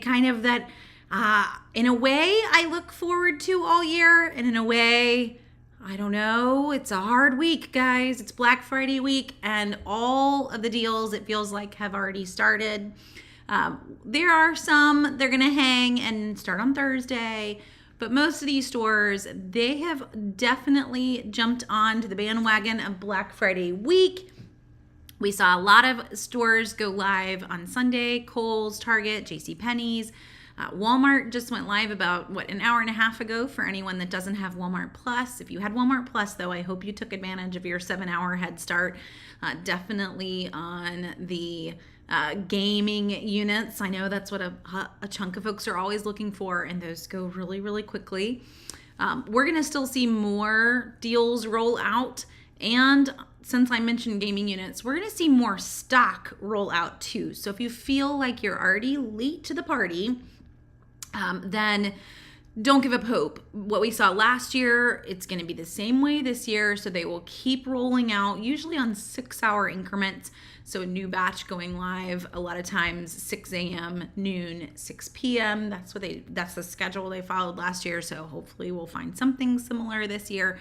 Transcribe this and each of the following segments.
kind of that, in a way, I look forward to all year, and in a way, I don't know, it's a hard week, guys. It's Black Friday week, and all of the deals, it feels like, have already started. There are some, they're going to hang and start on Thursday, but most of these stores, they have definitely jumped onto the bandwagon of Black Friday week. We saw a lot of stores go live on Sunday: Kohls, Target, JCPenney's. Walmart just went live about, an hour and a half ago for anyone that doesn't have Walmart Plus. If you had Walmart Plus, though, I hope you took advantage of your 7-hour head start. Definitely on the gaming units. I know that's what a chunk of folks are always looking for, and those go really, really quickly. We're going to still see more deals roll out, and since I mentioned gaming units, we're going to see more stock roll out too. So if you feel like you're already late to the party, then don't give up hope. What we saw last year, it's going to be the same way this year. So they will keep rolling out, usually on 6-hour increments. So a new batch going live, a lot of times 6 a.m., noon, 6 p.m. That's the schedule they followed last year. So hopefully we'll find something similar this year.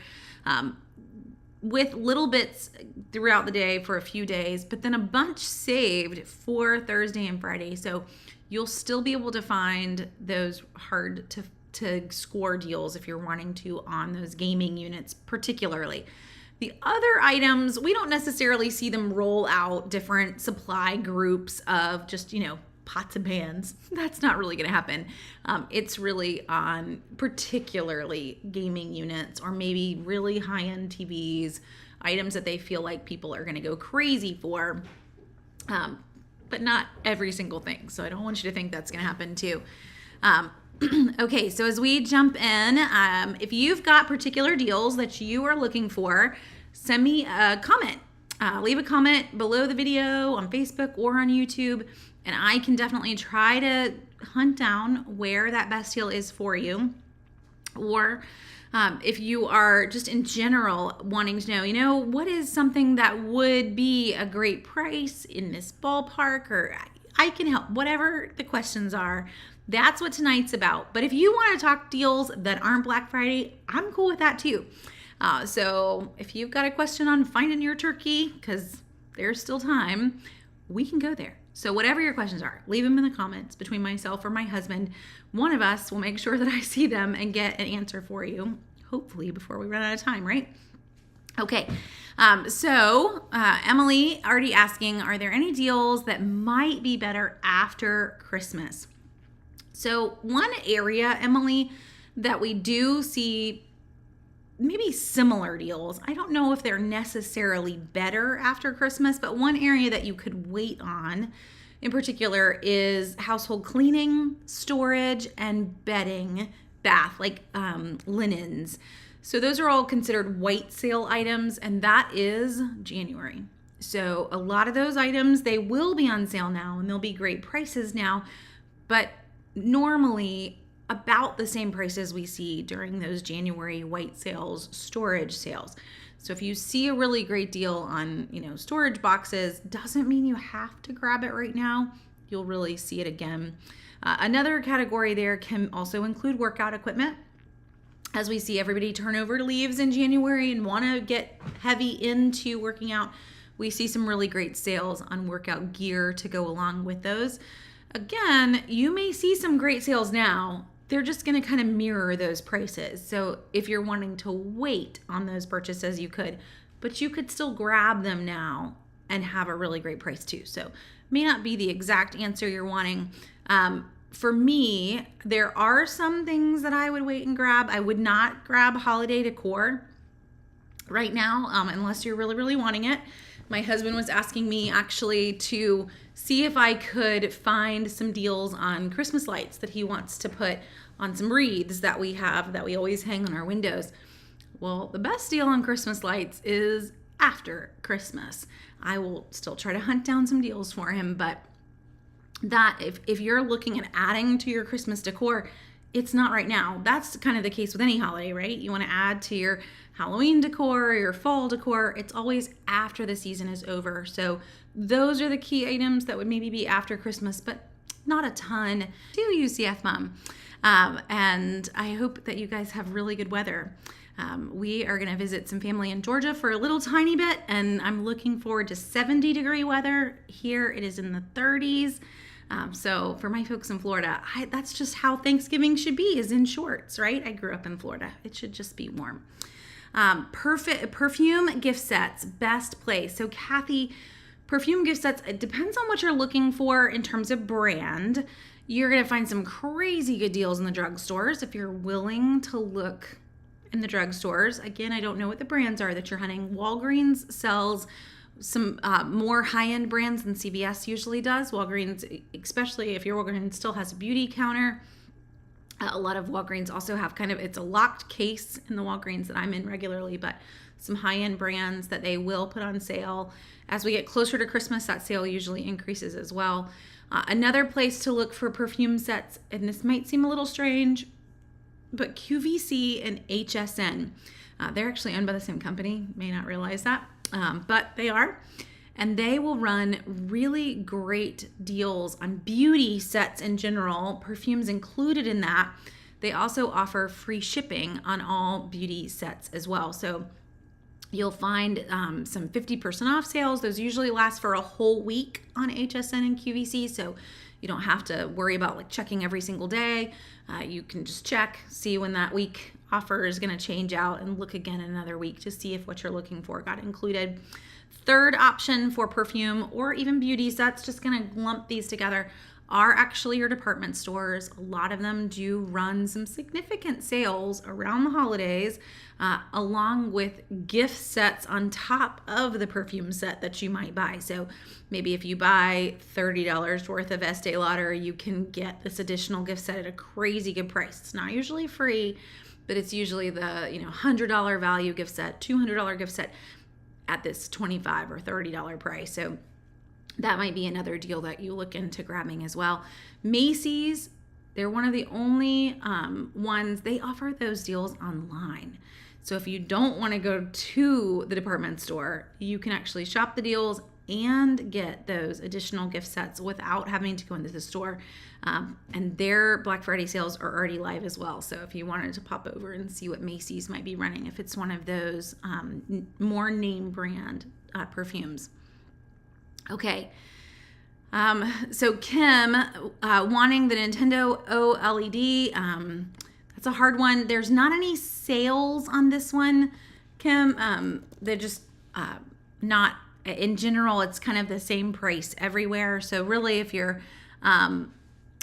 With little bits throughout the day for a few days, but then a bunch saved for Thursday and Friday. So you'll still be able to find those hard to score deals if you're wanting to on those gaming units particularly. The other items, we don't necessarily see them roll out different supply groups of just, pots and pans. That's not really going to happen. It's really on particularly gaming units or maybe really high-end TVs, items that they feel like people are going to go crazy for, but not every single thing. So I don't want you to think that's going to happen too. Okay, so as we jump in, if you've got particular deals that you are looking for, send me a comment. Leave a comment below the video on Facebook or on YouTube, and I can definitely try to hunt down where that best deal is for you. Or if you are just in general wanting to know, what is something that would be a great price in this ballpark, or I can help, whatever the questions are. That's what tonight's about. But if you want to talk deals that aren't Black Friday, I'm cool with that too. So if you've got a question on finding your turkey, because there's still time, we can go there. So whatever your questions are, leave them in the comments between myself or my husband. One of us will make sure that I see them and get an answer for you, hopefully before we run out of time, right? Okay, so Emily already asking, are there any deals that might be better after Christmas? So one area, Emily, that we do see maybe similar deals. I don't know if they're necessarily better after Christmas, but one area that you could wait on in particular is household cleaning, storage, and bedding, bath, like linens. So those are all considered white sale items, and that is January. So a lot of those items, they will be on sale now, and they'll be great prices now, but normally about the same prices we see during those January white sales, storage sales. So if you see a really great deal on, storage boxes, doesn't mean you have to grab it right now. You'll really see it again. Another category there can also include workout equipment. As we see everybody turn over leaves in January and want to get heavy into working out, we see some really great sales on workout gear to go along with those. Again, you may see some great sales now. They're just going to kind of mirror those prices. So if you're wanting to wait on those purchases, you could, but you could still grab them now and have a really great price too. So may not be the exact answer you're wanting. For me, there are some things that I would wait and grab. I would not grab holiday decor right now, unless you're really, really wanting it. My husband was asking me actually to see if I could find some deals on Christmas lights that he wants to put on some wreaths that we have that we always hang on our windows. Well, the best deal on Christmas lights is after Christmas. I will still try to hunt down some deals for him, but that if you're looking at adding to your Christmas decor, it's not right now. That's kind of the case with any holiday, right? You want to add to your Halloween decor or your fall decor. It's always after the season is over. So those are the key items that would maybe be after Christmas, but not a ton to UCF Mom. And I hope that you guys have really good weather. We are going to visit some family in Georgia for a little tiny bit, and I'm looking forward to 70-degree weather. Here it is in the 30s. So for my folks in Florida, that's just how Thanksgiving should be, is in shorts, right? I grew up in Florida. It should just be warm. Perfect perfume gift sets, best place. So Kathy, perfume gift sets, it depends on what you're looking for in terms of brand. You're going to find some crazy good deals in the drugstores if you're willing to look in the drugstores. Again, I don't know what the brands are that you're hunting. Walgreens sells some more high-end brands than CVS usually does. Walgreens, especially if your Walgreens still has a beauty counter. A lot of Walgreens also have it's a locked case in the Walgreens that I'm in regularly, but some high-end brands that they will put on sale. As we get closer to Christmas, that sale usually increases as well. Another place to look for perfume sets, and this might seem a little strange, but QVC and HSN, they're actually owned by the same company. May not realize that, but they are. And they will run really great deals on beauty sets in general, perfumes included in that. They also offer free shipping on all beauty sets as well. So you'll find some 50% off sales. Those usually last for a whole week on HSN and QVC. So you don't have to worry about checking every single day. You can just check, see when that week offer is going to change out, and look again in another week to see if what you're looking for got included. Third option for perfume or even beauty sets, just going to lump these together, are actually your department stores. A lot of them do run some significant sales around the holidays, along with gift sets on top of the perfume set that you might buy. So maybe if you buy $30 worth of Estee Lauder, you can get this additional gift set at a crazy good price. It's not usually free, but it's usually the $100 value gift set, $200 gift set at this $25 or $30 price. So that might be another deal that you look into grabbing as well. Macy's, they're one of the only ones, they offer those deals online. So if you don't want to go to the department store, you can actually shop the deals and get those additional gift sets without having to go into the store. And their Black Friday sales are already live as well. So if you wanted to pop over and see what Macy's might be running, if it's one of those more name brand perfumes. Okay. So Kim, wanting the Nintendo OLED, that's a hard one. There's not any sales on this one, Kim. They're just not, in general, it's kind of the same price everywhere. So really, if you're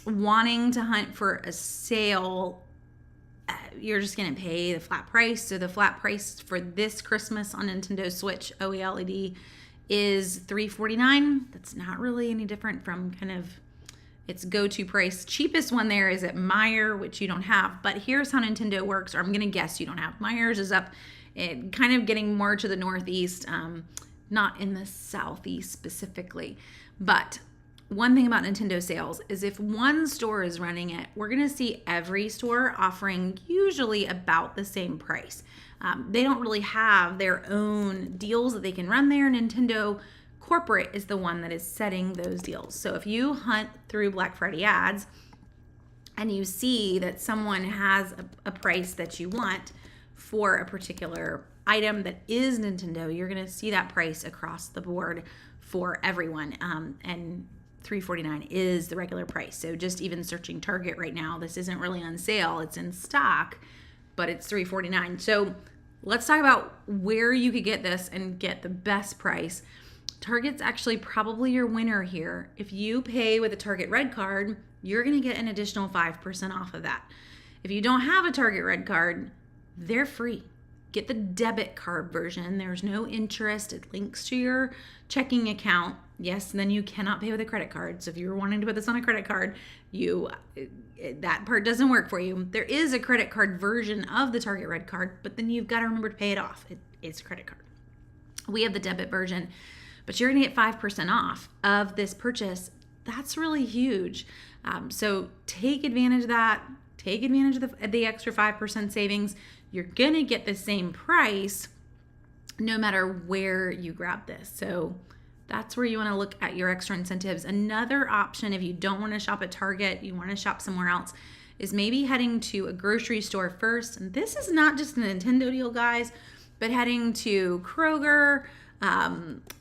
wanting to hunt for a sale, you're just going to pay the flat price. So the flat price for this Christmas on Nintendo Switch OLED is $349. That's not really any different from kind of its go-to price. Cheapest one there is at Meijer, which you don't have. But here's how Nintendo works, or I'm going to guess you don't have. Meijer's is up, kind of getting more to the northeast, not in the southeast specifically. But one thing about Nintendo sales is if one store is running it, we're going to see every store offering usually about the same price. They don't really have their own deals that they can run there. Nintendo corporate is the one that is setting those deals. So if you hunt through Black Friday ads and you see that someone has a price that you want for a particular item that is Nintendo, you're going to see that price across the board for everyone. And $349 is the regular price. So just even searching Target right now, this isn't really on sale. It's in stock, but it's $349. So let's talk about where you could get this and get the best price. Target's actually probably your winner here. If you pay with a Target Red Card, you're going to get an additional 5% off of that. If you don't have a Target Red Card, they're free. Get the debit card version. There's no interest. It links to your checking account. Yes, and then you cannot pay with a credit card. So if you're wanting to put this on a credit card, that part doesn't work for you. There is a credit card version of the Target Red Card, but then you've got to remember to pay it off. It's a credit card. We have the debit version, but you're going to get 5% off of this purchase. That's really huge. So take advantage of that. Take advantage of the extra 5% savings. You're going to get the same price no matter where you grab this. So That's where you want to look at your extra incentives. Another option, if you don't want to shop at Target, you want to shop somewhere else, is maybe heading to a grocery store first. And this is not just a Nintendo deal, guys, but heading to Kroger,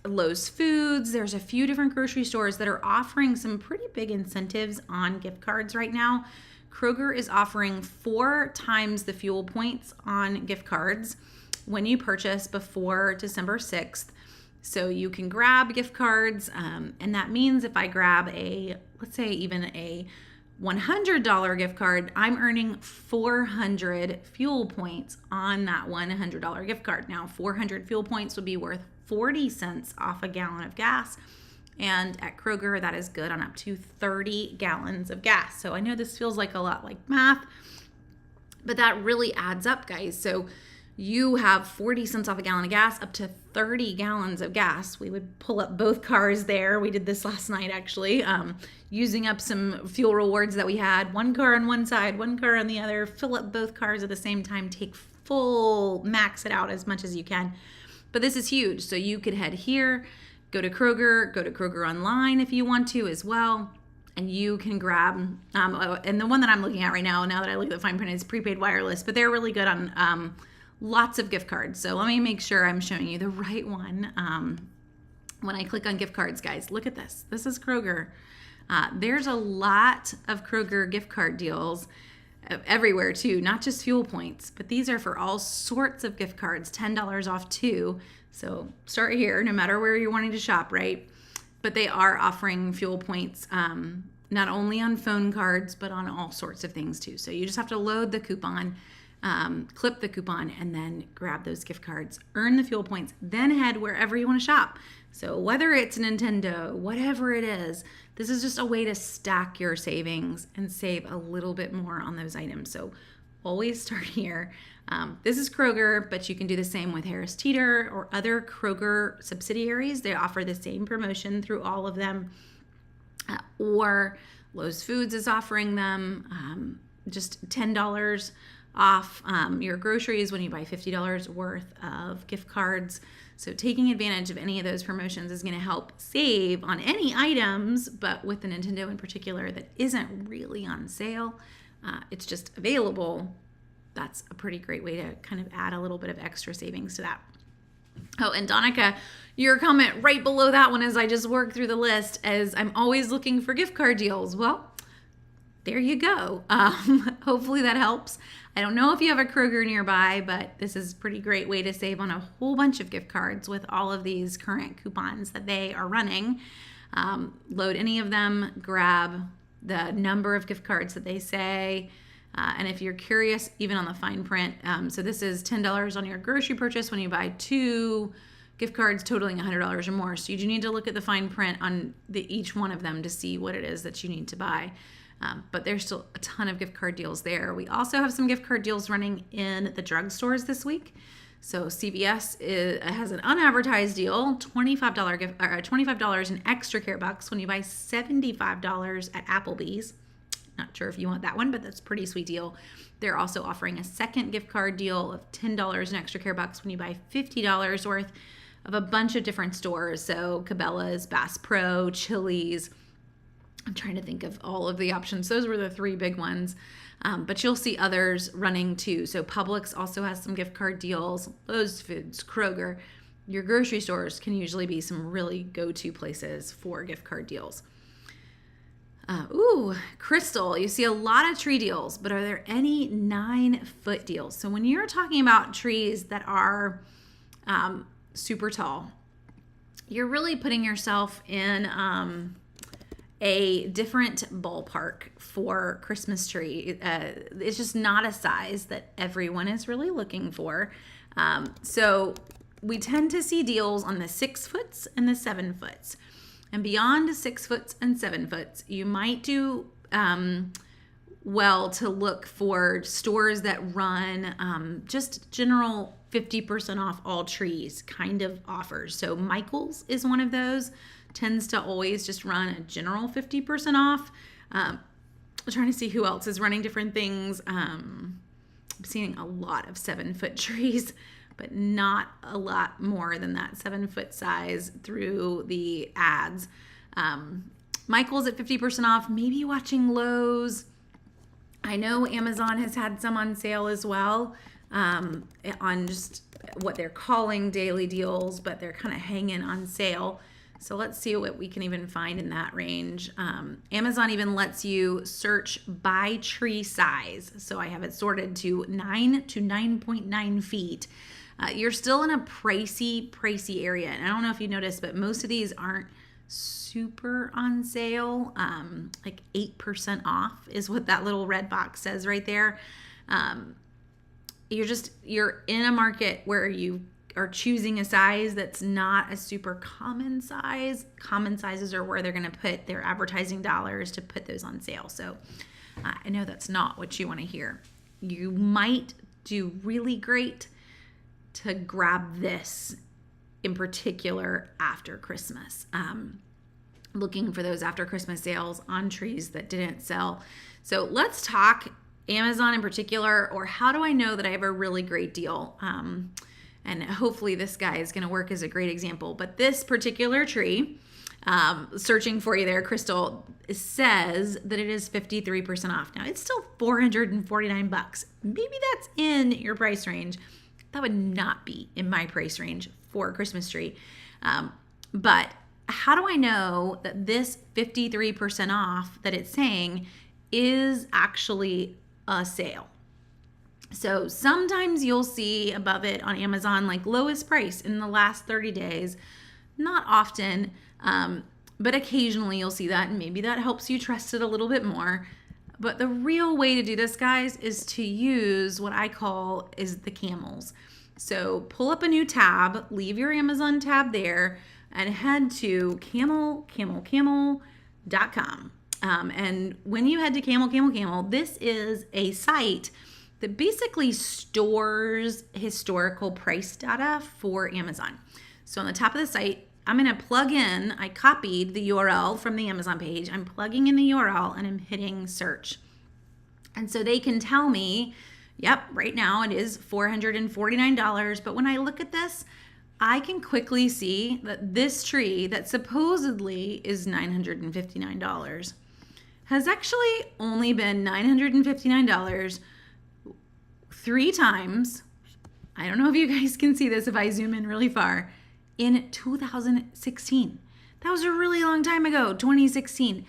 Lowe's Foods. There's a few different grocery stores that are offering some pretty big incentives on gift cards right now. Kroger is offering 4 times the fuel points on gift cards when you purchase before December 6th. So you can grab gift cards, and that means if I grab let's say even a $100 gift card, I'm earning 400 fuel points on that $100 gift card. Now, 400 fuel points would be worth 40 cents off a gallon of gas. And at Kroger, that is good on up to 30 gallons of gas. So I know this feels like a lot like math, but that really adds up, guys. So you have 40 cents off a gallon of gas up to 30 gallons of gas. We would pull up both cars there. We did this last night, actually, using up some fuel rewards that we had. One car on one side, one car on the other, fill up both cars at the same time, max it out as much as you can. But this is huge. So you could head here, go to Kroger online if you want to as well. And you can grab, and the one that I'm looking at right now that I look at the fine print, is prepaid wireless, but they're really good on lots of gift cards. So let me make sure I'm showing you the right one. When I click on gift cards, guys, look at this. This is Kroger. There's a lot of Kroger gift card deals everywhere too, not just fuel points, but these are for all sorts of gift cards, $10 off too. So start here, no matter where you're wanting to shop, right? But they are offering fuel points, not only on phone cards, but on all sorts of things too. So you just have to load the coupon, clip the coupon, and then grab those gift cards, earn the fuel points, then head wherever you want to shop. So whether it's Nintendo, whatever it is, this is just a way to stack your savings and save a little bit more on those items. So always start here. This is Kroger, but you can do the same with Harris Teeter or other Kroger subsidiaries. They offer the same promotion through all of them. Or Lowe's Foods is offering them just $10 off your groceries when you buy $50 worth of gift cards. So taking advantage of any of those promotions is going to help save on any items, but with the Nintendo in particular that isn't really on sale, it's just available. That's a pretty great way to kind of add a little bit of extra savings to that. Oh, and Donica, your comment right below that one as I just worked through the list as I'm always looking for gift card deals. Well, there you go. Hopefully that helps. I don't know if you have a Kroger nearby, but this is a pretty great way to save on a whole bunch of gift cards with all of these current coupons that they are running. Load any of them, grab the number of gift cards that they say. And if you're curious, even on the fine print, so this is $10 on your grocery purchase when you buy 2 gift cards totaling $100 or more. So you do need to look at the fine print on each one of them to see what it is that you need to buy. But there's still a ton of gift card deals there. We also have some gift card deals running in the drugstores this week. So CVS has an unadvertised deal, $25 in extra care bucks when you buy $75 at Applebee's. Not sure if you want that one, but that's a pretty sweet deal. They're also offering a second gift card deal of $10 in extra care bucks when you buy $50 worth of a bunch of different stores. So Cabela's, Bass Pro, Chili's. I'm trying to think of all of the options. Those were the 3 big ones. But you'll see others running too. So Publix also has some gift card deals. Lowe's Foods, Kroger. Your grocery stores can usually be some really go-to places for gift card deals. Crystal, you see a lot of tree deals, but are there any 9-foot deals? So when you're talking about trees that are super tall, you're really putting yourself in a different ballpark for Christmas tree. It's just not a size that everyone is really looking for. So we tend to see deals on the 6 foots and the 7 foots. And beyond 6 foots and 7 foots, you might do well to look for stores that run just general 50% off all trees kind of offers. So Michael's is one of those, tends to always just run a general 50% off. I'm trying to see who else is running different things. I'm seeing a lot of 7-foot trees, but not a lot more than that 7-foot size through the ads. Michael's at 50% off, maybe watching Lowe's. I know Amazon has had some on sale as well, on just what they're calling daily deals, but they're kind of hanging on sale. So let's see what we can even find in that range. Amazon even lets you search by tree size. So I have it sorted to 9 to 9.9 feet. You're still in a pricey area. And I don't know if you noticed, but most of these aren't super on sale. Like 8% off is what that little red box says right there. You're in a market where you are choosing a size that's not a super common size. Common sizes are where they're going to put their advertising dollars to put those on sale. So I know that's not what you want to hear. You might do really great to grab this in particular after Christmas. Looking for those after Christmas sales on trees that didn't sell. So let's talk Amazon in particular, or how do I know that I have a really great deal? And hopefully this guy is going to work as a great example. But this particular tree, searching for you there, Crystal, says that it is 53% off. Now, it's still $449. Maybe that's in your price range. That would not be in my price range for a Christmas tree. But how do I know that this 53% off that it's saying is actually a sale? So sometimes you'll see above it on Amazon, like lowest price in the last 30 days. Not often, but occasionally you'll see that, and maybe that helps you trust it a little bit more. But the real way to do this, guys, is to use what I call is the camels. So pull up a new tab, leave your Amazon tab there, and head to CamelCamelCamel.com. And when you head to CamelCamelCamel, this is a site that basically stores historical price data for Amazon. So on the top of the site, I'm going to plug in, I copied the URL from the Amazon page. I'm plugging in the URL and I'm hitting search. And so they can tell me, yep, right now it is $449. But when I look at this, I can quickly see that this tree that supposedly is $959 has actually only been $959 3 times. I don't know if you guys can see this if I zoom in really far. In 2016. That was a really long time ago, 2016.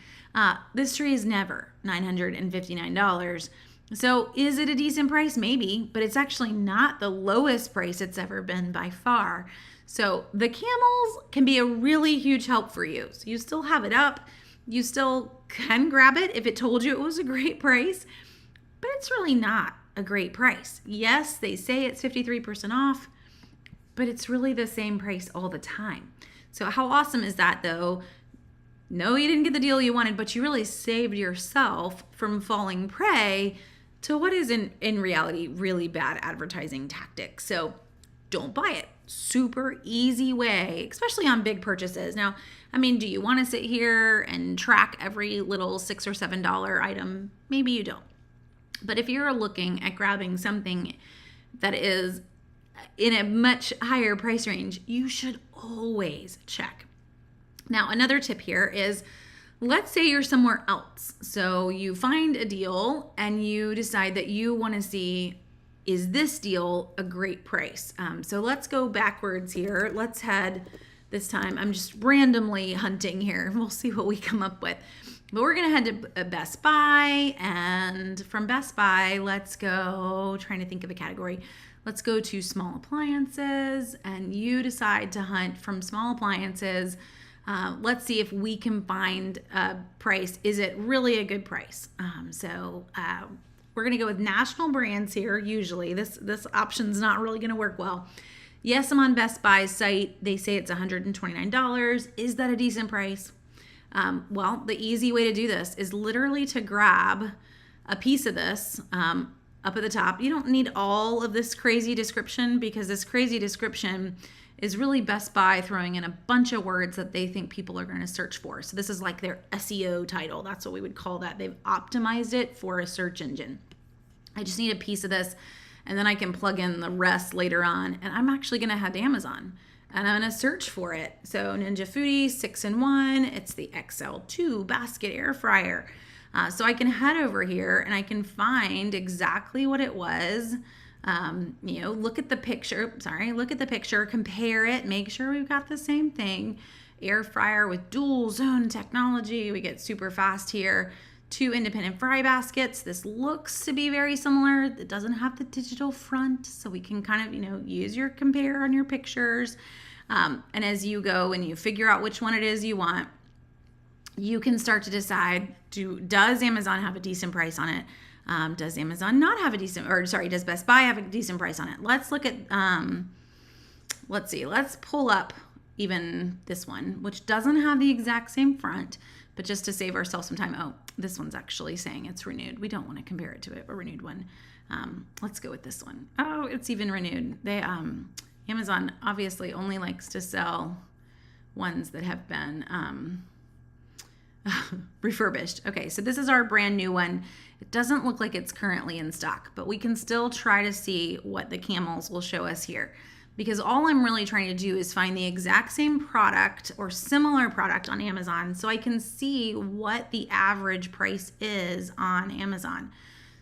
This tree is never $959. So is it a decent price? Maybe, but it's actually not the lowest price it's ever been by far. So the camels can be a really huge help for you. So you still have it up. You still can grab it if it told you it was a great price, but it's really not a great price. Yes, they say it's 53% off, but it's really the same price all the time. So how awesome is that, though? No, you didn't get the deal you wanted, but you really saved yourself from falling prey to what is in reality really bad advertising tactics. So don't buy it. Super easy way, especially on big purchases. Now, I mean, do you want to sit here and track every little $6 or $7 item? Maybe you don't. But if you're looking at grabbing something that is in a much higher price range, you should always check. Now, another tip here is, let's say you're somewhere else. So you find a deal and you decide that you want to see, is this deal a great price? So let's go backwards here. Let's head this time. I'm just randomly hunting here. We'll see what we come up with. But we're going to head to Best Buy, and from Best Buy, let's go, trying to think of a category. Let's go to small appliances, and you decide to hunt from small appliances. Let's see if we can find a price. Is it really a good price? We're going to go with national brands here. Usually this option's not really going to work well. Yes, I'm on Best Buy's site. They say it's $129. Is that a decent price? Well, the easy way to do this is literally to grab a piece of this up at the top. You don't need all of this crazy description, because this crazy description is really Best Buy throwing in a bunch of words that they think people are going to search for. So this is like their SEO title. That's what we would call that. They've optimized it for a search engine. I just need a piece of this. and then I can plug in the rest later on. And I'm actually going to head to Amazon and I'm going to search for it. So Ninja Foodi 6-in-1, it's the XL2 basket air fryer. So I can head over here and I can find exactly what it was. Look at the picture, compare it, make sure we've got the same thing. Air fryer with dual zone technology. We get super fast here. 2 independent fry baskets. This looks to be very similar. It doesn't have the digital front, so we can kind of, use your compare on your pictures. And as you go and you figure out which one it is you want, you can start to decide, does Amazon have a decent price on it? Does Amazon not have does Best Buy have a decent price on it? Let's look at, let's pull up even this one, which doesn't have the exact same front, but just to save ourselves some time. Oh, this one's actually saying it's renewed. We don't want to compare it to a renewed one. Let's go with this one. Oh, it's even renewed. Amazon obviously only likes to sell ones that have been refurbished. Okay, so this is our brand new one. It doesn't look like it's currently in stock, but we can still try to see what the Camels will show us here. Because all I'm really trying to do is find the exact same product or similar product on Amazon so I can see what the average price is on Amazon.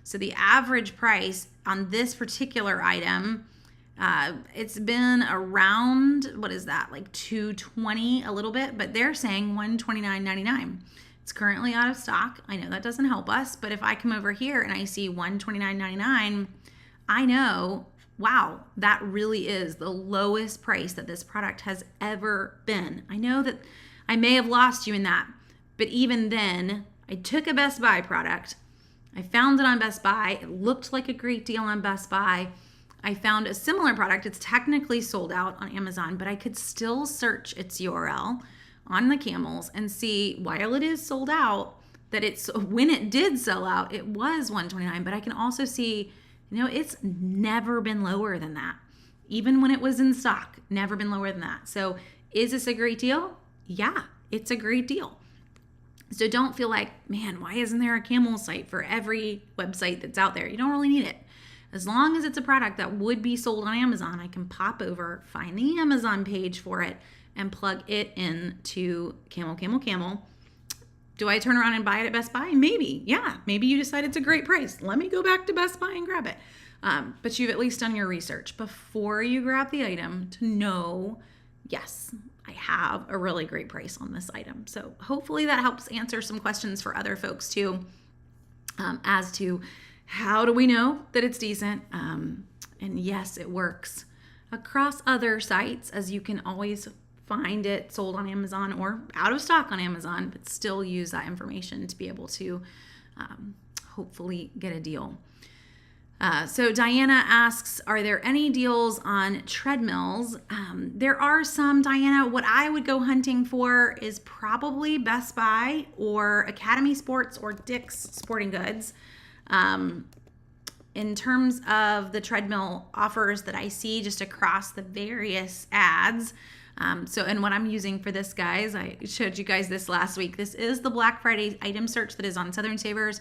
So the average price on this particular item, it's been around, what is that, like $220 a little bit, but they're saying $129.99. It's currently out of stock. I know that doesn't help us, but if I come over here and I see $129.99, I know, wow, that really is the lowest price that this product has ever been. I know that I may have lost you in that, but even then, I took a Best Buy product. I found it on Best Buy. It looked like a great deal on Best Buy. I found a similar product. It's technically sold out on Amazon, but I could still search its URL on the Camels and see, while it is sold out, that when it did sell out, it was $129, but I can also see, it's never been lower than that. Even when it was in stock, never been lower than that. So is this a great deal? Yeah, it's a great deal. So don't feel like, man, why isn't there a Camel site for every website that's out there? You don't really need it. As long as it's a product that would be sold on Amazon, I can pop over, find the Amazon page for it, and plug it into CamelCamelCamel. Do I turn around and buy it at Best Buy? Maybe. Yeah. Maybe you decide it's a great price. Let me go back to Best Buy and grab it. But you've at least done your research before you grab the item to know, yes, I have a really great price on this item. So hopefully that helps answer some questions for other folks too, as to how do we know that it's decent? And yes, it works across other sites, as you can always find it sold on Amazon or out of stock on Amazon, but still use that information to be able to hopefully get a deal. So Diana asks, are there any deals on Treadmills? There are some, Diana. What I would go hunting for is probably Best Buy or Academy Sports or Dick's Sporting Goods. In terms of the treadmill offers that I see just across the various ads. And what I'm using for this, guys, I showed you guys this last week. This is the Black Friday item search that is on Southern Savers.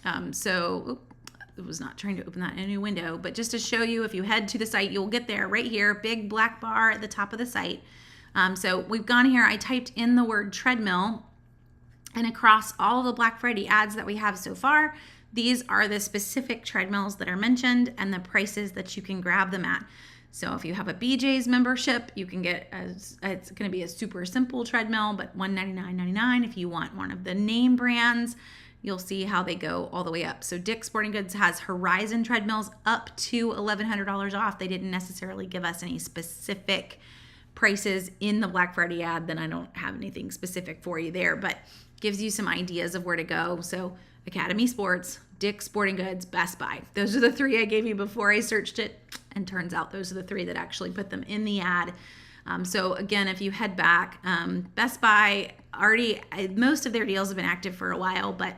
It was not trying to open that in a new window, but just to show you, if you head to the site, you'll get there right here, big black bar at the top of the site. So we've gone here, I typed in the word treadmill, and across all the Black Friday ads that we have so far, these are the specific treadmills that are mentioned and the prices that you can grab them at. So if you have a BJ's membership, you can get, it's going to be a super simple treadmill, but $199.99. If you want one of the name brands, you'll see how they go all the way up. So Dick's Sporting Goods has Horizon treadmills up to $1,100 off. They didn't necessarily give us any specific prices in the Black Friday ad. Then I don't have anything specific for you there, but gives you some ideas of where to go. So Academy Sports, Dick's Sporting Goods, Best Buy. Those are the three I gave you before I searched it. And turns out those are the three that actually put them in the ad. So again, if you head back, Best Buy already, most of their deals have been active for a while, but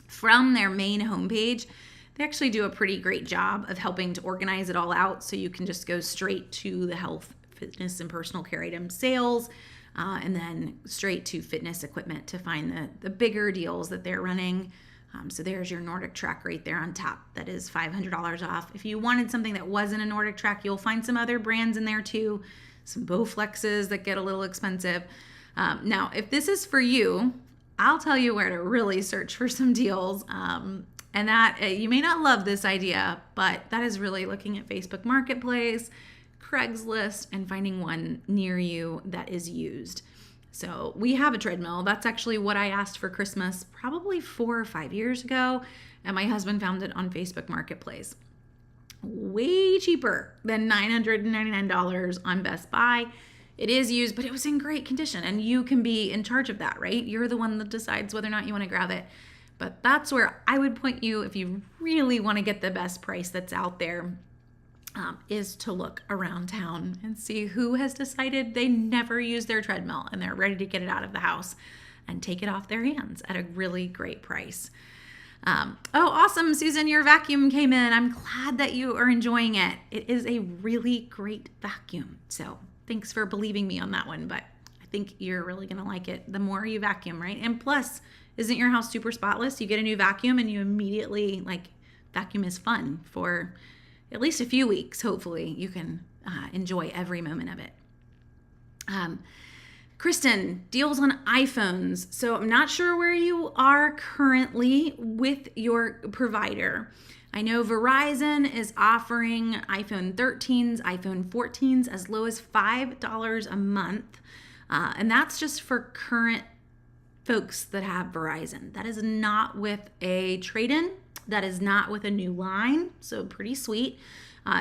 from their main homepage, they actually do a pretty great job of helping to organize it all out. So you can just go straight to the health, fitness, and personal care item sales, and then straight to fitness equipment to find the bigger deals that they're running. So there's your Nordic Track right there on top. That is $500 off. If you wanted something that wasn't a Nordic Track, you'll find some other brands in there too. Some Bowflexes that get a little expensive. Now, if this is for you, I'll tell you where to really search for some deals. And that you may not love this idea, but that is really looking at Facebook Marketplace, Craigslist, and finding one near you that is used. So we have a treadmill. That's actually what I asked for Christmas probably 4 or 5 years ago. And my husband found it on Facebook Marketplace. Way cheaper than $999 on Best Buy. It is used, but it was in great condition. And you can be in charge of that, right? You're the one that decides whether or not you want to grab it. But that's where I would point you if you really want to get the best price that's out there. Is to look around town and see who has decided they never use their treadmill and they're ready to get it out of the house and take it off their hands at a really great price. Oh, awesome, Susan, your vacuum came in. I'm glad that you are enjoying it. It is a really great vacuum. So thanks for believing me on that one, but I think you're really going to like it the more you vacuum, right? And plus, isn't your house super spotless? You get a new vacuum and you immediately, vacuum is fun for at least a few weeks. Hopefully you can enjoy every moment of it. Kristen, deals on iPhones. So I'm not sure where you are currently with your provider. I know Verizon is offering iPhone 13s, iPhone 14s as low as $5 a month. And that's just for current folks that have Verizon. That is not with a trade-in. That is not with a new line, so pretty sweet.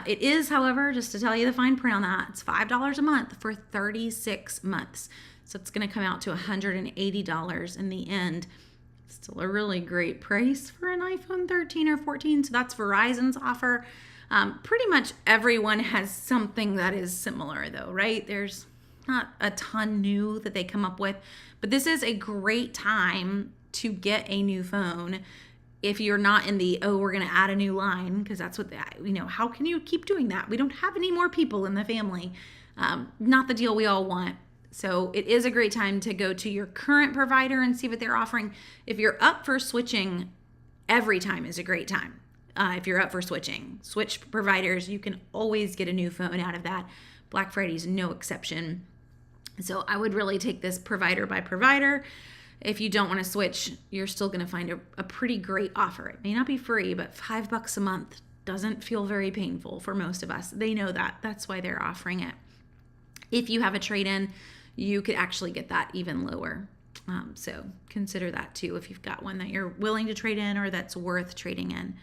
It is, however, just to tell you the fine print on that, it's $5 a month for 36 months. So it's going to come out to $180 in the end. Still a really great price for an iPhone 13 or 14. So that's Verizon's offer. Pretty much everyone has something that is similar though, right? There's not a ton new that they come up with, but this is a great time to get a new phone. If you're not in the, we're going to add a new line, because that's what, how can you keep doing that? We don't have any more people in the family. Not the deal we all want. So it is a great time to go to your current provider and see what they're offering. If you're up for switching, every time is a great time. If you're up for switching, switch providers, you can always get a new phone out of that. Black Friday is no exception. So I would really take this provider by provider. If you don't want to switch, you're still going to find a pretty great offer. It may not be free, but $5 a month doesn't feel very painful for most of us. They know that. That's why they're offering it. If you have a trade-in, you could actually get that even lower. So consider that too if you've got one that you're willing to trade in or that's worth trading in.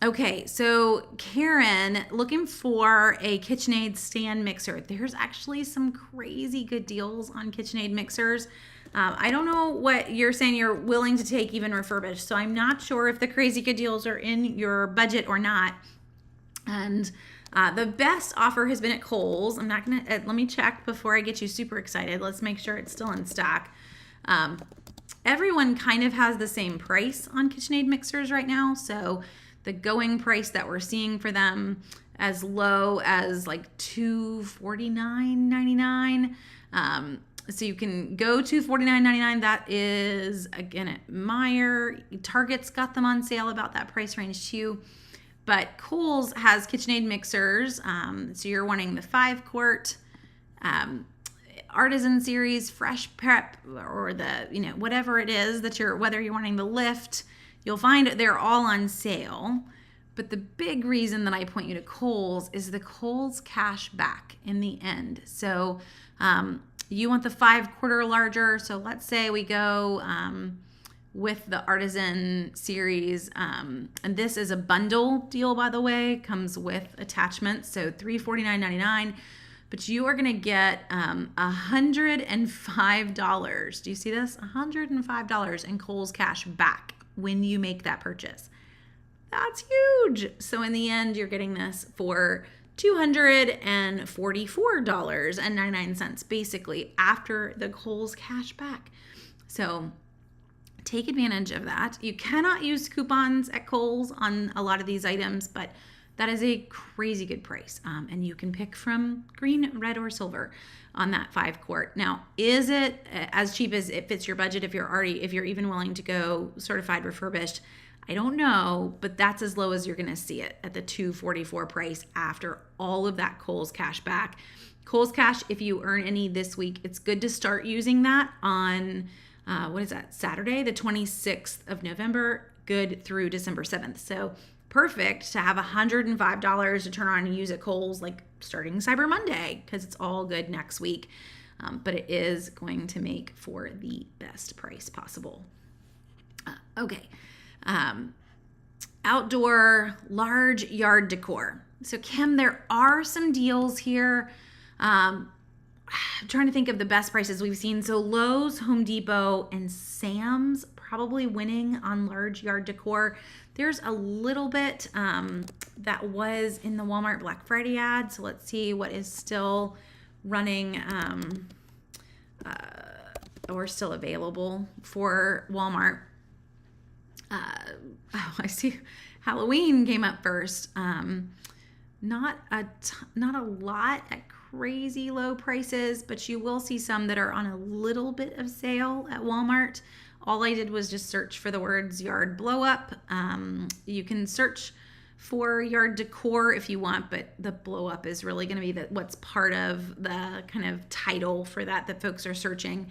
Okay, so Karen, looking for a KitchenAid stand mixer. There's actually some crazy good deals on KitchenAid mixers. I don't know what you're saying you're willing to take even refurbished, so I'm not sure if the crazy good deals are in your budget or not. And the best offer has been at Kohls. I'm not gonna, let me check before I get you super excited. Let's make sure it's still in stock. Everyone kind of has the same price on KitchenAid mixers right now, so the going price that we're seeing for them as low as like $249.99. So you can go to $49.99. That is, again, at Meijer. Target's got them on sale about that price range too. But Kohls has KitchenAid mixers. So you're wanting the 5-quart Artisan Series, Fresh Prep, or the, whatever it is that whether you're wanting the lift. You'll find they're all on sale, but the big reason that I point you to Kohls is the Kohls cash back in the end. So you want the 5-quart or larger. So let's say we go with the Artisan Series, and this is a bundle deal, by the way, comes with attachments. So $349.99, but you are going to get $105. Do you see this? $105 in Kohls cash back when you make that purchase. That's huge. So in the end, you're getting this for $244.99, basically, after the Kohls cash back. So take advantage of that. You cannot use coupons at Kohls on a lot of these items, but That is a crazy good price. And you can pick from green, red, or silver on that 5-quart. Now, is it as cheap as it fits your budget if you're even willing to go certified refurbished? I don't know, but that's as low as you're going to see it at the $244 price after all of that Kohls cash back. Kohls cash, if you earn any this week, it's good to start using that on, Saturday, the 26th of November, good through December 7th. So perfect to have $105 to turn on and use at Kohls, like starting Cyber Monday, because it's all good next week. But it is going to make for the best price possible. Okay. Outdoor large yard decor. So Kim, there are some deals here. I'm trying to think of the best prices we've seen. So Lowe's, Home Depot, and Sam's probably winning on large yard decor. There's a little bit that was in the Walmart Black Friday ad. So let's see what is still running or still available for Walmart. I see Halloween came up first. Not a lot at crazy low prices, but you will see some that are on a little bit of sale at Walmart. All I did was just search for the words yard blow up. You can search for yard decor if you want, but the blow up is really going to be what's part of the kind of title for that folks are searching.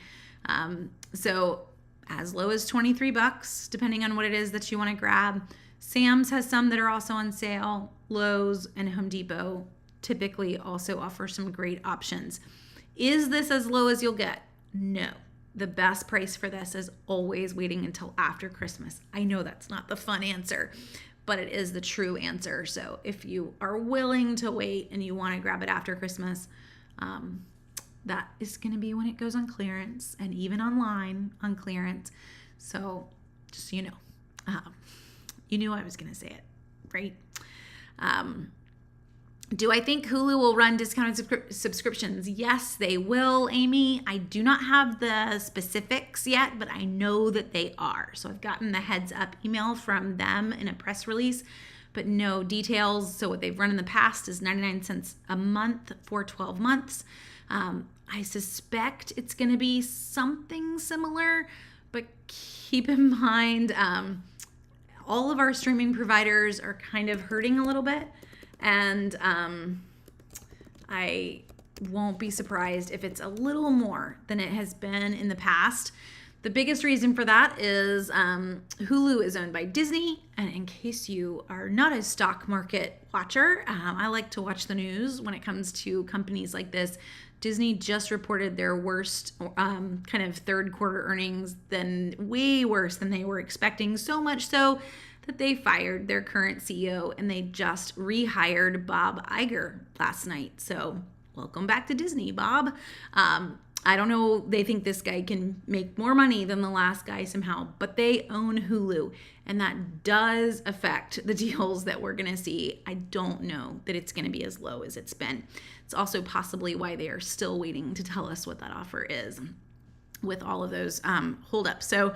So as low as $23, depending on what it is that you want to grab. Sam's has some that are also on sale. Lowe's and Home Depot typically also offer some great options. Is this as low as you'll get? No. The best price for this is always waiting until after Christmas. I know that's not the fun answer, but it is the true answer. So if you are willing to wait and you want to grab it after Christmas, that is going to be when it goes on clearance, and even online on clearance. So just so you know, you knew I was going to say it, right? Do I think Hulu will run discounted subscriptions? Yes, they will, Amy. I do not have the specifics yet, but I know that they are. So I've gotten the heads up email from them in a press release, but no details. So what they've run in the past is 99 cents a month for 12 months. I suspect it's going to be something similar, but keep in mind, all of our streaming providers are kind of hurting a little bit. And I won't be surprised if it's a little more than it has been in the past. The biggest reason for that is Hulu is owned by Disney. And in case you are not a stock market watcher, I like to watch the news when it comes to companies like this. Disney just reported their worst kind of third quarter earnings, way worse than they were expecting, so much so that they fired their current CEO and they just rehired Bob Iger last night. So welcome back to Disney, Bob. I don't know, they think this guy can make more money than the last guy somehow, but they own Hulu, and that does affect the deals that we're going to see. I don't know that it's going to be as low as it's been. It's also possibly why they are still waiting to tell us what that offer is with all of those holdups. So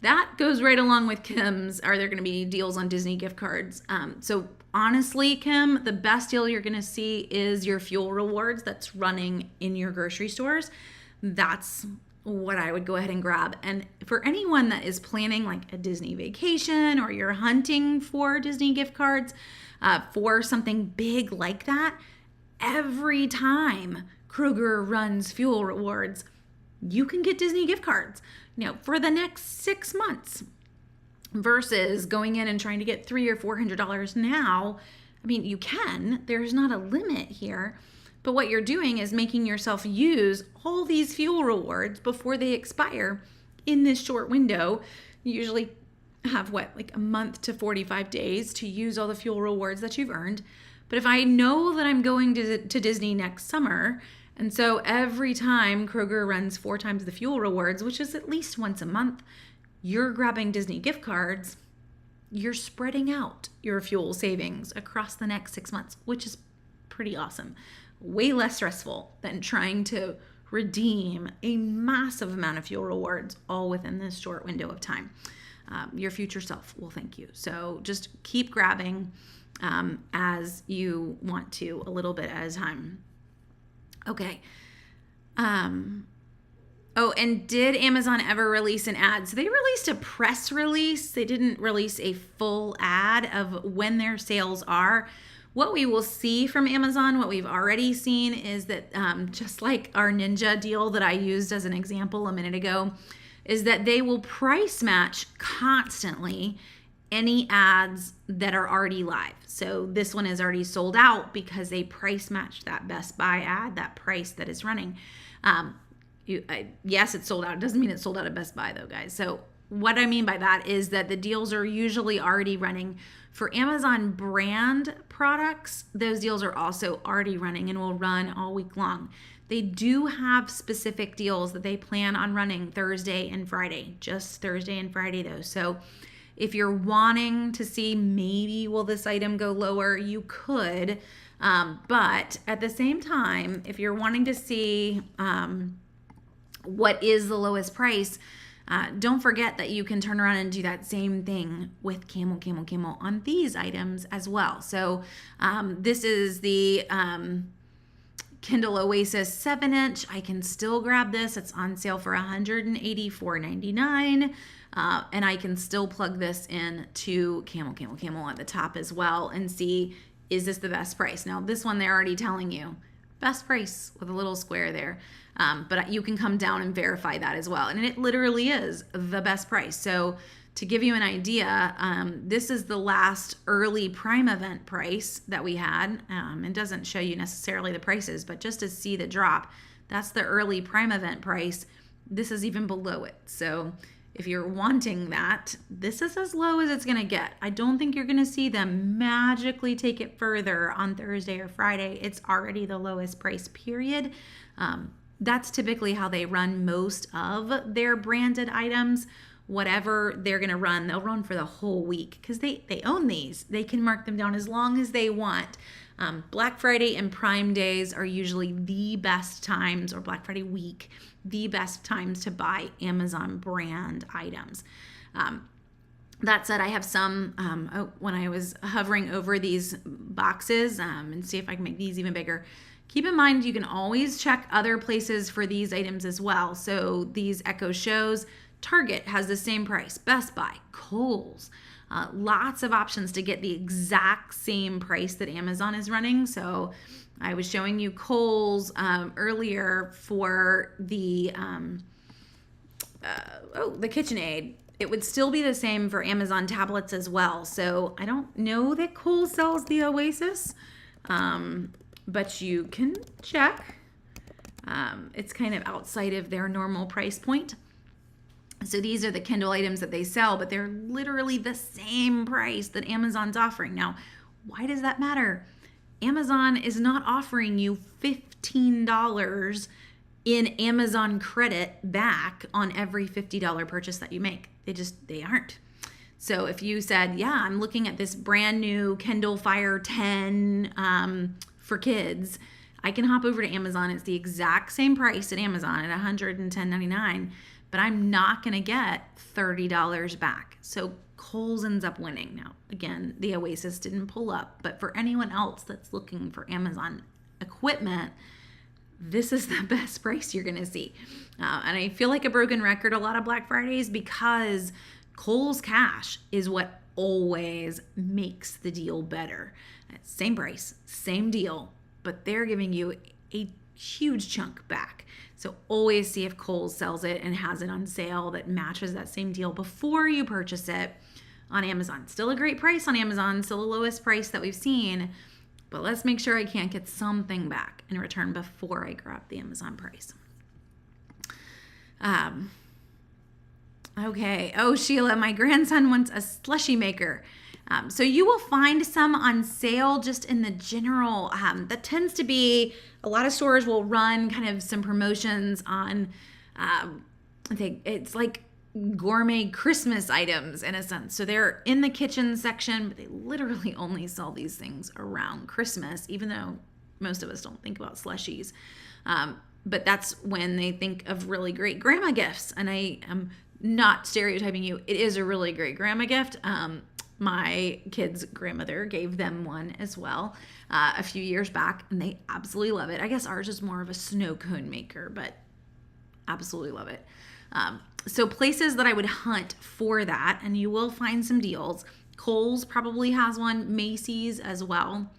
that goes right along with Kim's. Are there going to be deals on Disney gift cards? So honestly, Kim, the best deal you're going to see is your fuel rewards that's running in your grocery stores. That's what I would go ahead and grab. And for anyone that is planning like a Disney vacation, or you're hunting for Disney gift cards for something big like that, every time Kroger runs fuel rewards, you can get Disney gift cards, for the next 6 months, versus going in and trying to get $300 or $400 now. I mean, you can, there's not a limit here, but what you're doing is making yourself use all these fuel rewards before they expire in this short window. You usually have like a month to 45 days to use all the fuel rewards that you've earned. But if I know that I'm going to Disney next summer, and so every time Kroger runs 4 times the fuel rewards, which is at least once a month, you're grabbing Disney gift cards, you're spreading out your fuel savings across the next 6 months, which is pretty awesome. Way less stressful than trying to redeem a massive amount of fuel rewards all within this short window of time. your future self will thank you. So just keep grabbing as you want to, a little bit at a time. Okay. Oh, and did Amazon ever release an ad? So they released a press release. They didn't release a full ad of when their sales are. What we will see from Amazon, what we've already seen, is that just like our Ninja deal that I used as an example a minute ago, is that they will price match constantly any ads that are already live. So this one is already sold out because they price matched that Best Buy ad, that price that is running. Yes, it's sold out. It doesn't mean it's sold out at Best Buy though, guys. So what I mean by that is that the deals are usually already running. For Amazon brand products, those deals are also already running and will run all week long. They do have specific deals that they plan on running Thursday and Friday, just Thursday and Friday though. So if you're wanting to see maybe will this item go lower, you could. But at the same time, if you're wanting to see what is the lowest price, don't forget that you can turn around and do that same thing with CamelCamelCamel on these items as well. So this is the Kindle Oasis 7-inch. I can still grab this. It's on sale for $184.99. And I can still plug this in to CamelCamelCamel at the top as well and see, is this the best price? Now, this one, they're already telling you best price with a little square there. But you can come down and verify that as well. And it literally is the best price. So to give you an idea, this is the last early Prime event price that we had. It doesn't show you necessarily the prices, but just to see the drop, that's the early Prime event price. This is even below it. So if you're wanting that, this is as low as it's going to get. I don't think you're going to see them magically take it further on Thursday or Friday. It's already the lowest price, period. That's typically how they run most of their branded items. Whatever they're going to run, they'll run for the whole week because they own these. They can mark them down as long as they want. Black Friday and Prime days are usually the best times, or Black Friday week, the best times to buy Amazon brand items. That said, I have some, when I was hovering over these boxes and see if I can make these even bigger, keep in mind you can always check other places for these items as well. So these Echo shows, Target has the same price, Best Buy, Kohls, lots of options to get the exact same price that Amazon is running. So I was showing you Kohls earlier for the KitchenAid. It would still be the same for Amazon tablets as well. So I don't know that Kohls sells the Oasis, but you can check. It's kind of outside of their normal price point. So these are the Kindle items that they sell, but they're literally the same price that Amazon's offering. Now, why does that matter? Amazon is not offering you $15 in Amazon credit back on every $50 purchase that you make. They aren't. So if you said, yeah, I'm looking at this brand new Kindle Fire 10 for kids, I can hop over to Amazon. It's the exact same price at Amazon at $110.99. But I'm not going to get $30 back. So Kohls ends up winning. Now, again, the Oasis didn't pull up, but for anyone else that's looking for Amazon equipment, this is the best price you're going to see. And I feel like a broken record a lot of Black Fridays because Kohl's Cash is what always makes the deal better. Same price, same deal, but they're giving you a huge chunk back. So always see if Kohls sells it and has it on sale that matches that same deal before you purchase it on Amazon. Still a great price on Amazon, still the lowest price that we've seen, but let's make sure I can't get something back in return before I grab the Amazon price. Okay. Oh, Sheila, my grandson wants a slushie maker. So you will find some on sale just in the general, that tends to be, a lot of stores will run kind of some promotions on, I think it's like gourmet Christmas items in a sense. So they're in the kitchen section, but they literally only sell these things around Christmas, even though most of us don't think about slushies. But that's when they think of really great grandma gifts. And I am not stereotyping you, it is a really great grandma gift. My kids' grandmother gave them one as well a few years back, and they absolutely love it. I guess ours is more of a snow cone maker, but absolutely love it. So places that I would hunt for that, and you will find some deals. Kohls probably has one, Macy's as well.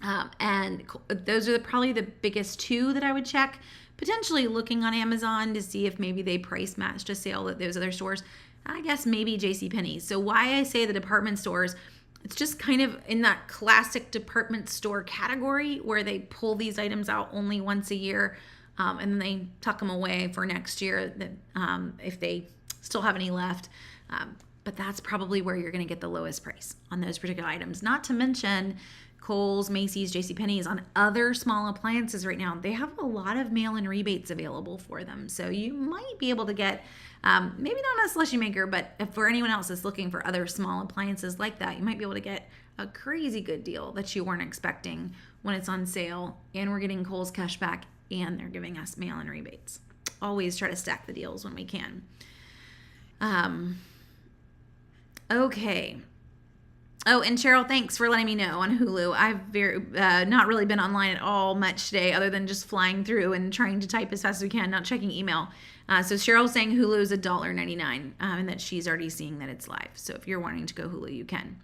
And those are probably the biggest two that I would check. Potentially looking on Amazon to see if maybe they price match to sale at those other stores. I guess maybe JCPenney's. So why I say the department stores, it's just kind of in that classic department store category where they pull these items out only once a year, and then they tuck them away for next year if they still have any left. But that's probably where you're going to get the lowest price on those particular items. Not to mention Kohls, Macy's, JCPenney's on other small appliances right now. They have a lot of mail-in rebates available for them. So you might be able to get, maybe not a slushy maker, but if for anyone else that's looking for other small appliances like that, you might be able to get a crazy good deal that you weren't expecting when it's on sale. And we're getting Kohls cash back and they're giving us mail-in rebates. Always try to stack the deals when we can. Okay. Oh, and Cheryl, thanks for letting me know on Hulu. I've not really been online at all much today other than just flying through and trying to type as fast as we can, not checking email. So Cheryl's saying Hulu is $1.99 and that she's already seeing that it's live. So if you're wanting to go Hulu, you can.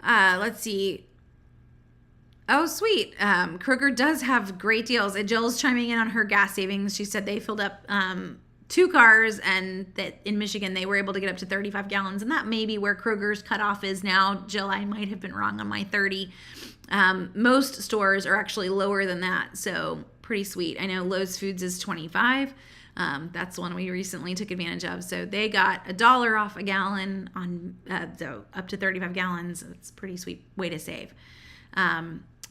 Let's see. Oh, sweet. Kroger does have great deals. Jill's chiming in on her gas savings. She said they filled up 2 cars, and that in Michigan they were able to get up to 35 gallons, and that may be where Kroger's cutoff is now. Jill, I might have been wrong on my 30. Most stores are actually lower than that, so pretty sweet. I know Lowe's Foods is 25. That's one we recently took advantage of. So they got $1 off a gallon on so up to 35 gallons. It's a pretty sweet way to save.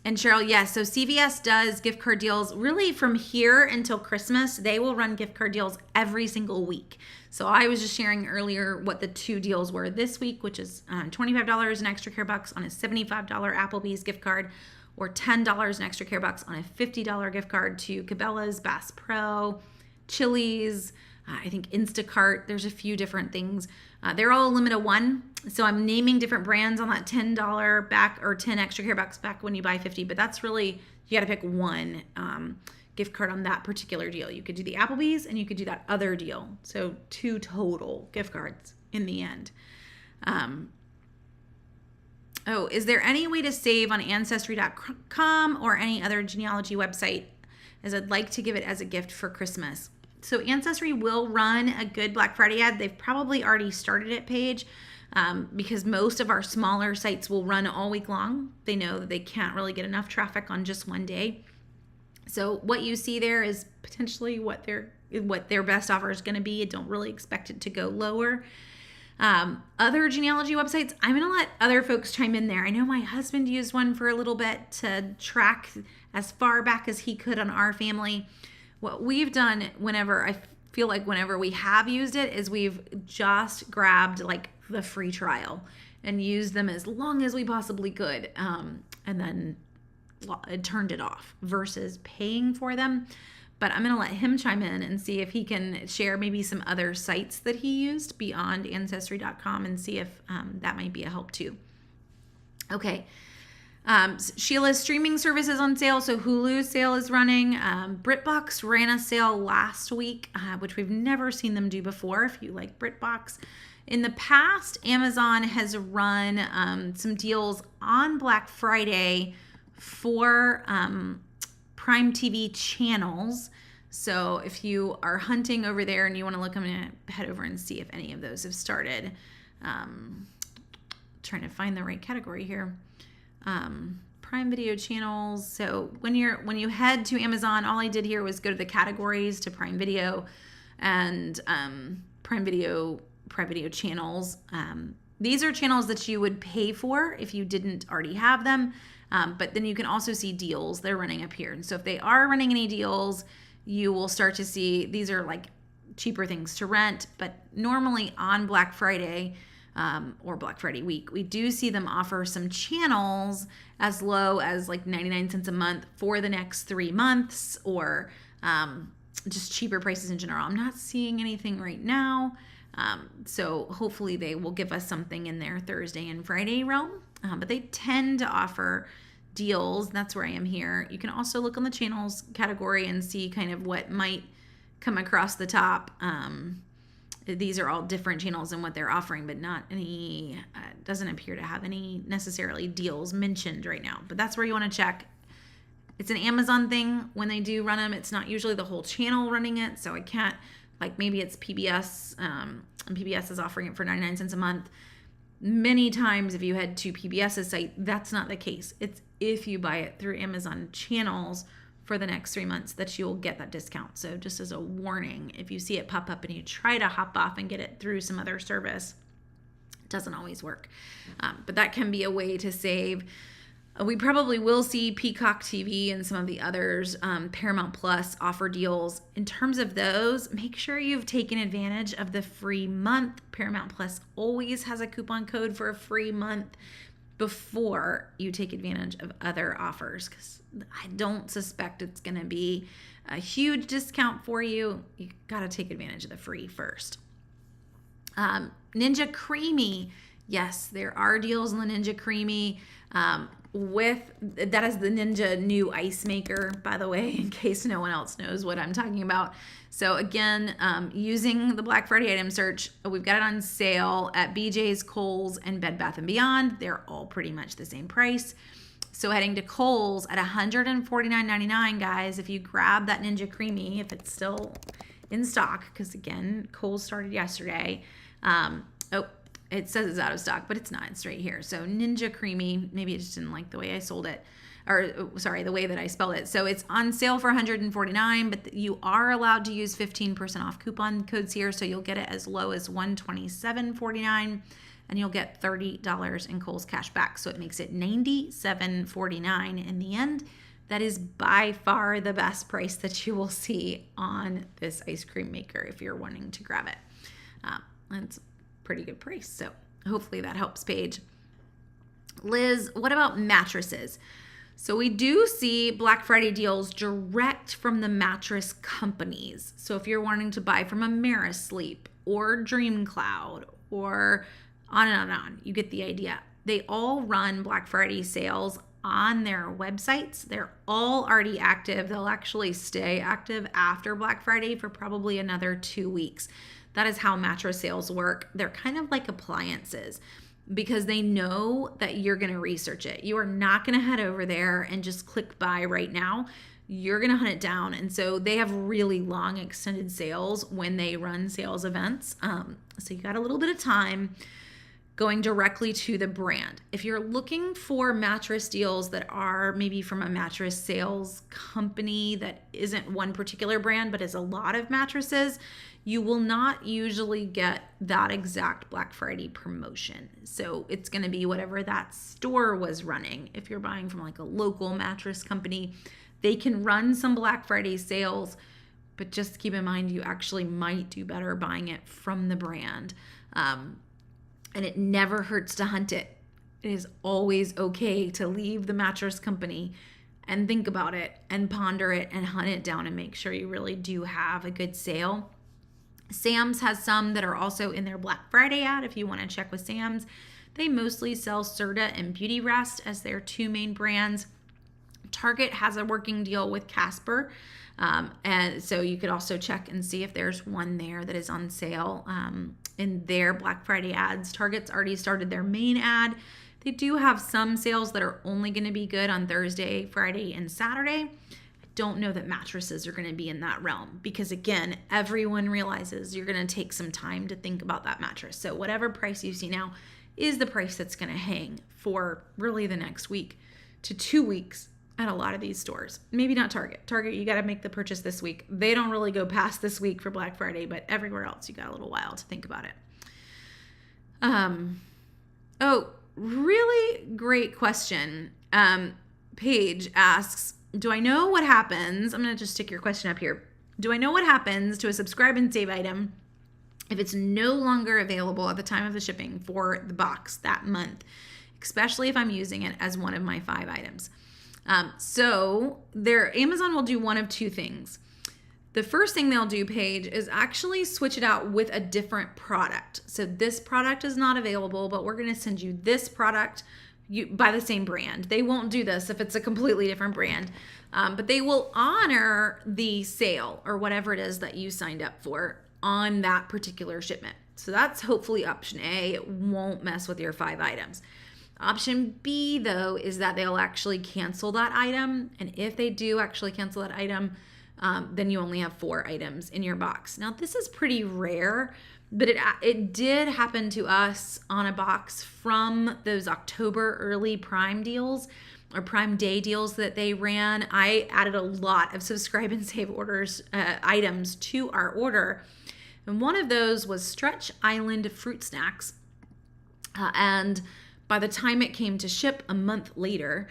And Cheryl, yes, so CVS does gift card deals really from here until Christmas. They will run gift card deals every single week. So I was just sharing earlier what the 2 deals were this week, which is $25 in extra care bucks on a $75 Applebee's gift card, or $10 in extra care bucks on a $50 gift card to Cabela's, Bass Pro, Chili's, I think Instacart. There's a few different things. They're all a limit of 1. So I'm naming different brands on that $10 back or 10 extra care bucks back when you buy 50. But that's really, you got to pick one gift card on that particular deal. You could do the Applebee's and you could do that other deal. So 2 total gift cards in the end. Oh, is there any way to save on Ancestry.com or any other genealogy website, as I'd like to give it as a gift for Christmas? So Ancestry will run a good Black Friday ad. They've probably already started it, Paige, because most of our smaller sites will run all week long. They know that they can't really get enough traffic on just one day. So what you see there is potentially what their best offer is going to be. I don't really expect it to go lower. Other genealogy websites, I'm going to let other folks chime in there. I know my husband used one for a little bit to track as far back as he could on our family. What we've done whenever we have used it is we've just grabbed like the free trial and used them as long as we possibly could, and then turned it off versus paying for them. But I'm going to let him chime in and see if he can share maybe some other sites that he used beyond Ancestry.com and see if that might be a help too. Okay. Sheila's streaming service is on sale, so Hulu's sale is running. BritBox ran a sale last week, which we've never seen them do before, if you like BritBox. In the past, Amazon has run some deals on Black Friday for Prime TV channels. So if you are hunting over there and you want to look, I'm going to head over and see if any of those have started. Trying to find the right category here. Prime Video channels. So when you head to Amazon, all I did here was go to the categories to Prime Video and Prime Video channels. These are channels that you would pay for if you didn't already have them. But then you can also see deals they're running up here. And so if they are running any deals, you will start to see these are like cheaper things to rent. But normally on Black Friday, or Black Friday week, we do see them offer some channels as low as like 99 cents a month for the next 3 months, or just cheaper prices in general. I'm not seeing anything right now. So hopefully they will give us something in their Thursday and Friday realm. But they tend to offer deals. That's where I am here. You can also look on the channels category and see kind of what might come across the top. These are all different channels and what they're offering, but not any, doesn't appear to have any necessarily deals mentioned right now. But that's where you want to check. It's an Amazon thing. When they do run them, it's not usually the whole channel running it. So I can't, like maybe it's PBS, and PBS is offering it for 99 cents a month. Many times if you head to PBS's site, that's not the case. It's if you buy it through Amazon channels for the next 3 months that you'll get that discount. So just as a warning, if you see it pop up and you try to hop off and get it through some other service, it doesn't always work. But that can be a way to save. We probably will see Peacock TV and some of the others, Paramount Plus offer deals. In terms of those, make sure you've taken advantage of the free month. Paramount Plus always has a coupon code for a free month before you take advantage of other offers, because I don't suspect it's going to be a huge discount for you. You got to take advantage of the free first. Ninja Creamy. Yes, there are deals on the Ninja Creamy. That is the Ninja new ice maker, by the way, in case no one else knows what I'm talking about. So again, using the Black Friday item search, we've got it on sale at BJ's, Kohls, and Bed Bath & Beyond. They're all pretty much the same price. So heading to Kohls at $149.99, guys, if you grab that Ninja Creamy, if it's still in stock, because again, Kohls started yesterday. It says it's out of stock, but it's not. It's right here. So Ninja Creamy, maybe it just didn't like the way I sold it, or sorry, the way that I spelled it. So it's on sale for $149, but you are allowed to use 15% off coupon codes here. So you'll get it as low as $127.49, and you'll get $30 in Kohls cash back. So it makes it $97.49 in the end. That is by far the best price that you will see on this ice cream maker if you're wanting to grab it. It's pretty good price. So hopefully that helps, Paige. Liz, what about mattresses? So we do see Black Friday deals direct from the mattress companies. So if you're wanting to buy from AmeriSleep or DreamCloud or on and on, you get the idea. They all run Black Friday sales on their websites. They're all already active. They'll actually stay active after Black Friday for probably another 2 weeks. That is how mattress sales work. They're kind of like appliances because they know that you're going to research it. You are not going to head over there and just click buy right now. You're going to hunt it down. And so they have really long extended sales when they run sales events. So you got a little bit of time going directly to the brand. If you're looking for mattress deals that are maybe from a mattress sales company that isn't one particular brand, but is a lot of mattresses, you will not usually get that exact Black Friday promotion. So it's going to be whatever that store was running. If you're buying from like a local mattress company, they can run some Black Friday sales, but just keep in mind you actually might do better buying it from the brand. And it never hurts to hunt it. It is always okay to leave the mattress company and think about it and ponder it and hunt it down and make sure you really do have a good sale. Sam's has some that are also in their Black Friday ad if you want to check with Sam's. They mostly sell Serta and Beauty Rest as their two main brands. Target has a working deal with Casper. And so you could also check and see if there's one there that is on sale in their Black Friday ads. Target's already started their main ad. They do have some sales that are only going to be good on Thursday, Friday, and Saturday. I don't know that mattresses are going to be in that realm because, again, everyone realizes you're going to take some time to think about that mattress. So whatever price you see now is the price that's going to hang for really the next week to 2 weeks at a lot of these stores. Maybe not Target. Target, you got to make the purchase this week. They don't really go past this week for Black Friday, but everywhere else, you got a little while to think about it. Really great question. Paige asks, do I know what happens? I'm going to just stick your question up here. Do I know what happens to a subscribe and save item if it's no longer available at the time of the shipping for the box that month, especially if I'm using it as one of my 5 items? So Amazon will do one of two things. The first thing they'll do, Paige, is actually switch it out with a different product. So this product is not available, but we're going to send you this product by the same brand. They won't do this if it's a completely different brand, but they will honor the sale or whatever it is that you signed up for on that particular shipment. So that's hopefully option A. It won't mess with your 5 items. Option B, though, is that they'll actually cancel that item. And if they do actually cancel that item, then you only have 4 items in your box. Now, this is pretty rare, but it did happen to us on a box from those October early Prime deals or Prime Day deals that they ran. I added a lot of subscribe and save orders items to our order. And one of those was Stretch Island fruit snacks. And by the time it came to ship a month later,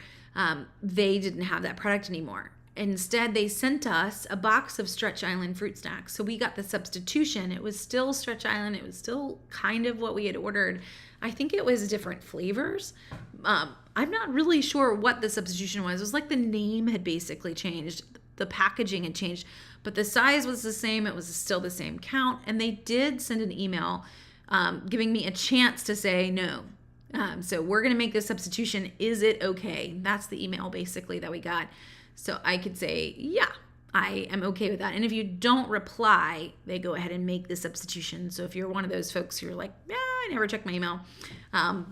they didn't have that product anymore. Instead, they sent us a box of Stretch Island fruit snacks. So we got the substitution. It was still Stretch Island. It was still kind of what we had ordered. I think it was different flavors. I'm not really sure what the substitution was. It was like the name had basically changed. The packaging had changed, but the size was the same. It was still the same count. And they did send an email giving me a chance to say no. So we're going to make this substitution. Is it okay? That's the email basically that we got. So I could say, yeah, I am okay with that. And if you don't reply, they go ahead and make the substitution. So if you're one of those folks who are like, yeah, I never check my email,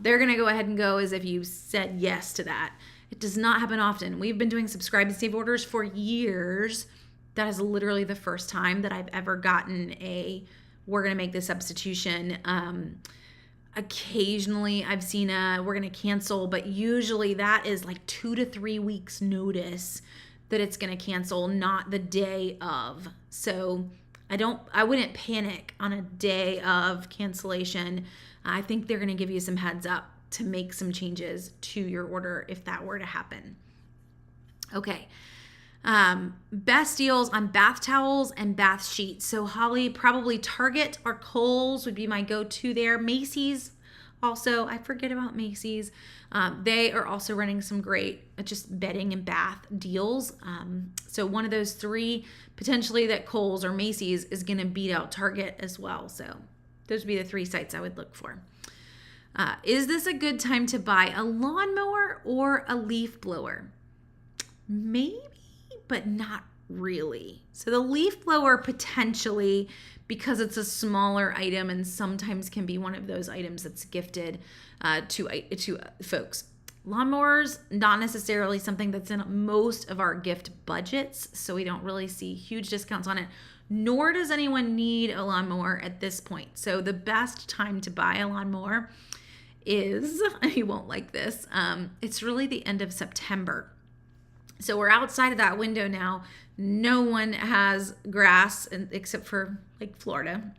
they're going to go ahead and go as if you said yes to that. It does not happen often. We've been doing subscribe and save orders for years. That is literally the first time that I've ever gotten we're going to make the substitution. Occasionally I've seen we're going to cancel, but usually that is like 2 to 3 weeks notice that it's going to cancel, not the day of. So I wouldn't panic on a day of cancellation. I think they're going to give you some heads up to make some changes to your order if that were to happen. Okay. Best deals on bath towels and bath sheets. So Holly, probably Target or Kohls would be my go-to there. Macy's also, I forget about Macy's. They are also running some great just bedding and bath deals. So one of those 3 potentially that Kohls or Macy's is going to beat out Target as well. So those would be the 3 sites I would look for. Is this a good time to buy a lawnmower or a leaf blower? Maybe, but not really. So the leaf blower potentially, because it's a smaller item and sometimes can be one of those items that's gifted to folks. Lawnmowers, not necessarily something that's in most of our gift budgets, so we don't really see huge discounts on it, nor does anyone need a lawnmower at this point. So the best time to buy a lawnmower is, you won't like this, it's really the end of September. So we're outside of that window now. No one has grass except for like Florida.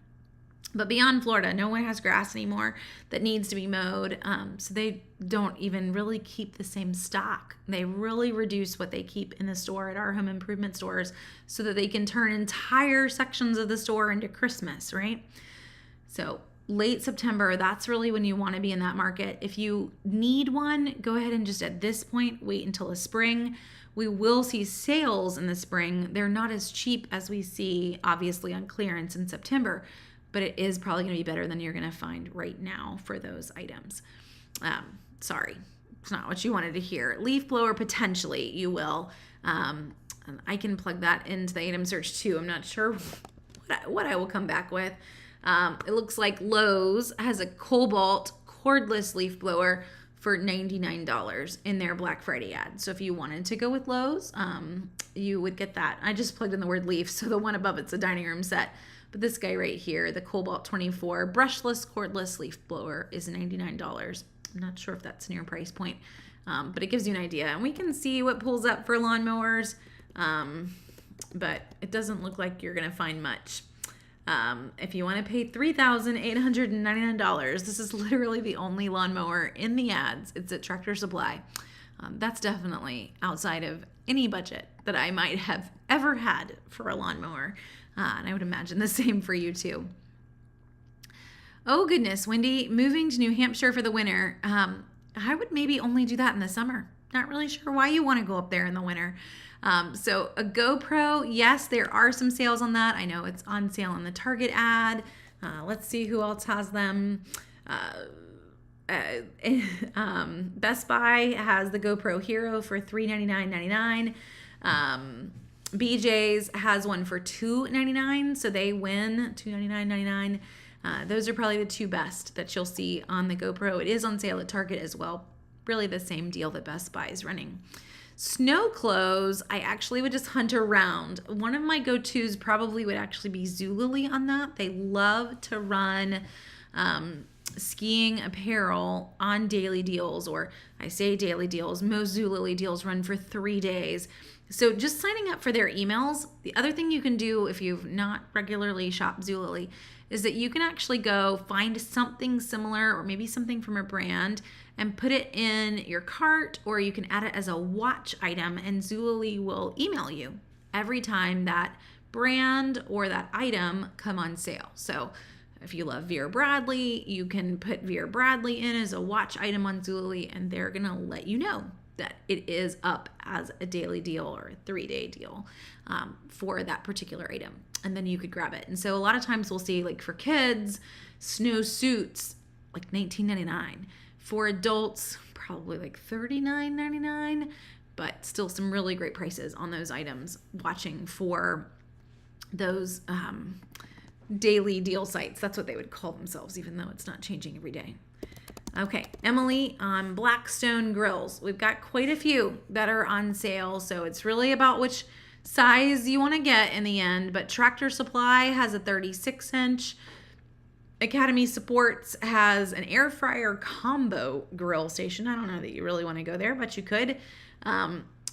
But beyond Florida, no one has grass anymore that needs to be mowed. So they don't even really keep the same stock. They really reduce what they keep in the store at our home improvement stores so that they can turn entire sections of the store into Christmas, right? So late September, that's really when you want to be in that market. If you need one, go ahead and just at this point, wait until the spring. We will see sales in the spring. They're not as cheap as we see, obviously, on clearance in September, but it is probably going to be better than you're going to find right now for those items. Sorry, it's not what you wanted to hear. Leaf blower, potentially, you will. I can plug that into the item search too. I'm not sure what I will come back with. It looks like Lowe's has a Cobalt cordless leaf blower for $99 in their Black Friday ad. So if you wanted to go with Lowe's, you would get that. I just plugged in the word leaf, so the one above it's a dining room set. But this guy right here, the Cobalt 24 brushless cordless leaf blower is $99. I'm not sure if that's near price point, but it gives you an idea. And we can see what pulls up for lawnmowers, but it doesn't look like you're gonna find much. If you want to pay $3,899, this is literally the only lawnmower in the ads. It's at Tractor Supply. That's definitely outside of any budget that I might have ever had for a lawnmower. And I would imagine the same for you too. Oh goodness, Wendy, moving to New Hampshire for the winter. I would maybe only do that in the summer. not really sure why you want to go up there in the winter. So a GoPro, yes, there are some sales on that. I know it's on sale in the Target ad. Let's see who else has them. Best Buy has the GoPro Hero for $399.99. BJ's has one for $299, so they win $299.99. Those are probably the two best that you'll see on the GoPro. It is on sale at Target as well. Really the same deal that Best Buy is running. Snow clothes, I actually would just hunt around. One of my go-tos probably would actually be Zulily on that. They love to run skiing apparel on daily deals, or I say daily deals. Most Zulily deals run for 3 days. So just signing up for their emails. The other thing you can do if you've not regularly shopped Zulily is that you can actually go find something similar or maybe something from a brand and put it in your cart, or you can add it as a watch item, and Zulily will email you every time that brand or that item come on sale. So if you love Vera Bradley, you can put Vera Bradley in as a watch item on Zulily, and they're going to let you know that it is up as a daily deal or a 3-day deal for that particular item. And then you could grab it. And so a lot of times we'll see, like for kids, snow suits, like $19.99. For adults, probably like $39.99, but still some really great prices on those items, watching for those daily deal sites. That's what they would call themselves, even though it's not changing every day. Okay, Emily on Blackstone Grills. We've got quite a few that are on sale, so it's really about which size you want to get in the end. But Tractor Supply has a 36-inch. Academy Sports has an air fryer combo grill station. I don't know that you really want to go there, but you could.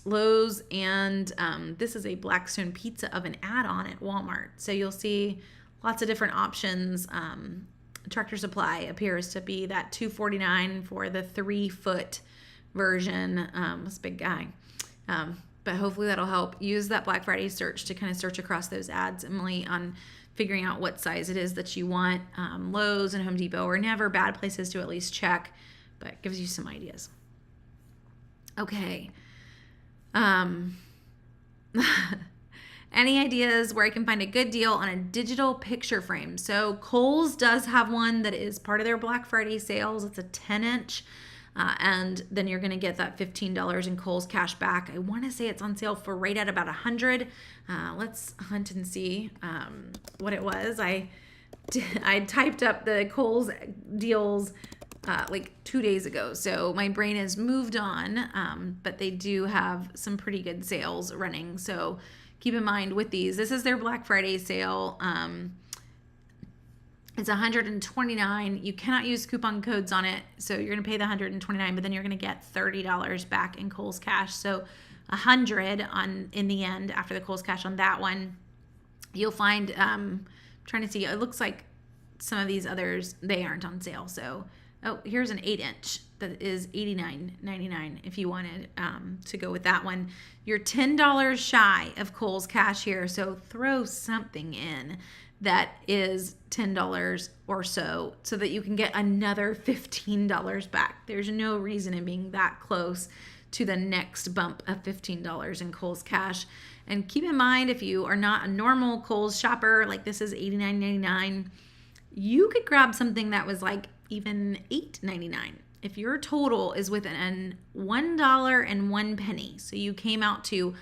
Lowe's and this is a Blackstone pizza oven add-on at Walmart. So you'll see lots of different options. Tractor Supply appears to be that $249 for the 3-foot version. This big guy. But hopefully that'll help. Use that Black Friday search to kind of search across those ads, Emily, on figuring out what size it is that you want. Lowe's and Home Depot are never bad places to at least check, but gives you some ideas. Okay. Any ideas where I can find a good deal on a digital picture frame? So Kohls does have one that is part of their Black Friday sales. It's a 10-inch. And then you're going to get that $15 in Kohls cash back. I want to say it's on sale for right at about $100. Let's hunt and see what it was. I typed up the Kohls deals like 2 days ago, so my brain has moved on, but they do have some pretty good sales running. So keep in mind with these, this is their Black Friday sale. It's $129. You cannot use coupon codes on it, so you're going to pay the $129, but then you're going to get $30 back in Kohls cash. So $100 in the end after the Kohls cash on that one. You'll find, I'm trying to see, it looks like some of these others, they aren't on sale. So, here's an 8-inch that is $89.99 if you wanted to go with that one. You're $10 shy of Kohls cash here, so throw something in that is $10 or so that you can get another $15 back. There's no reason in being that close to the next bump of $15 in Kohls cash. And keep in mind, if you are not a normal Kohls shopper, like this is $89.99, you could grab something that was like even $8.99. If your total is within $1.01, so you came out to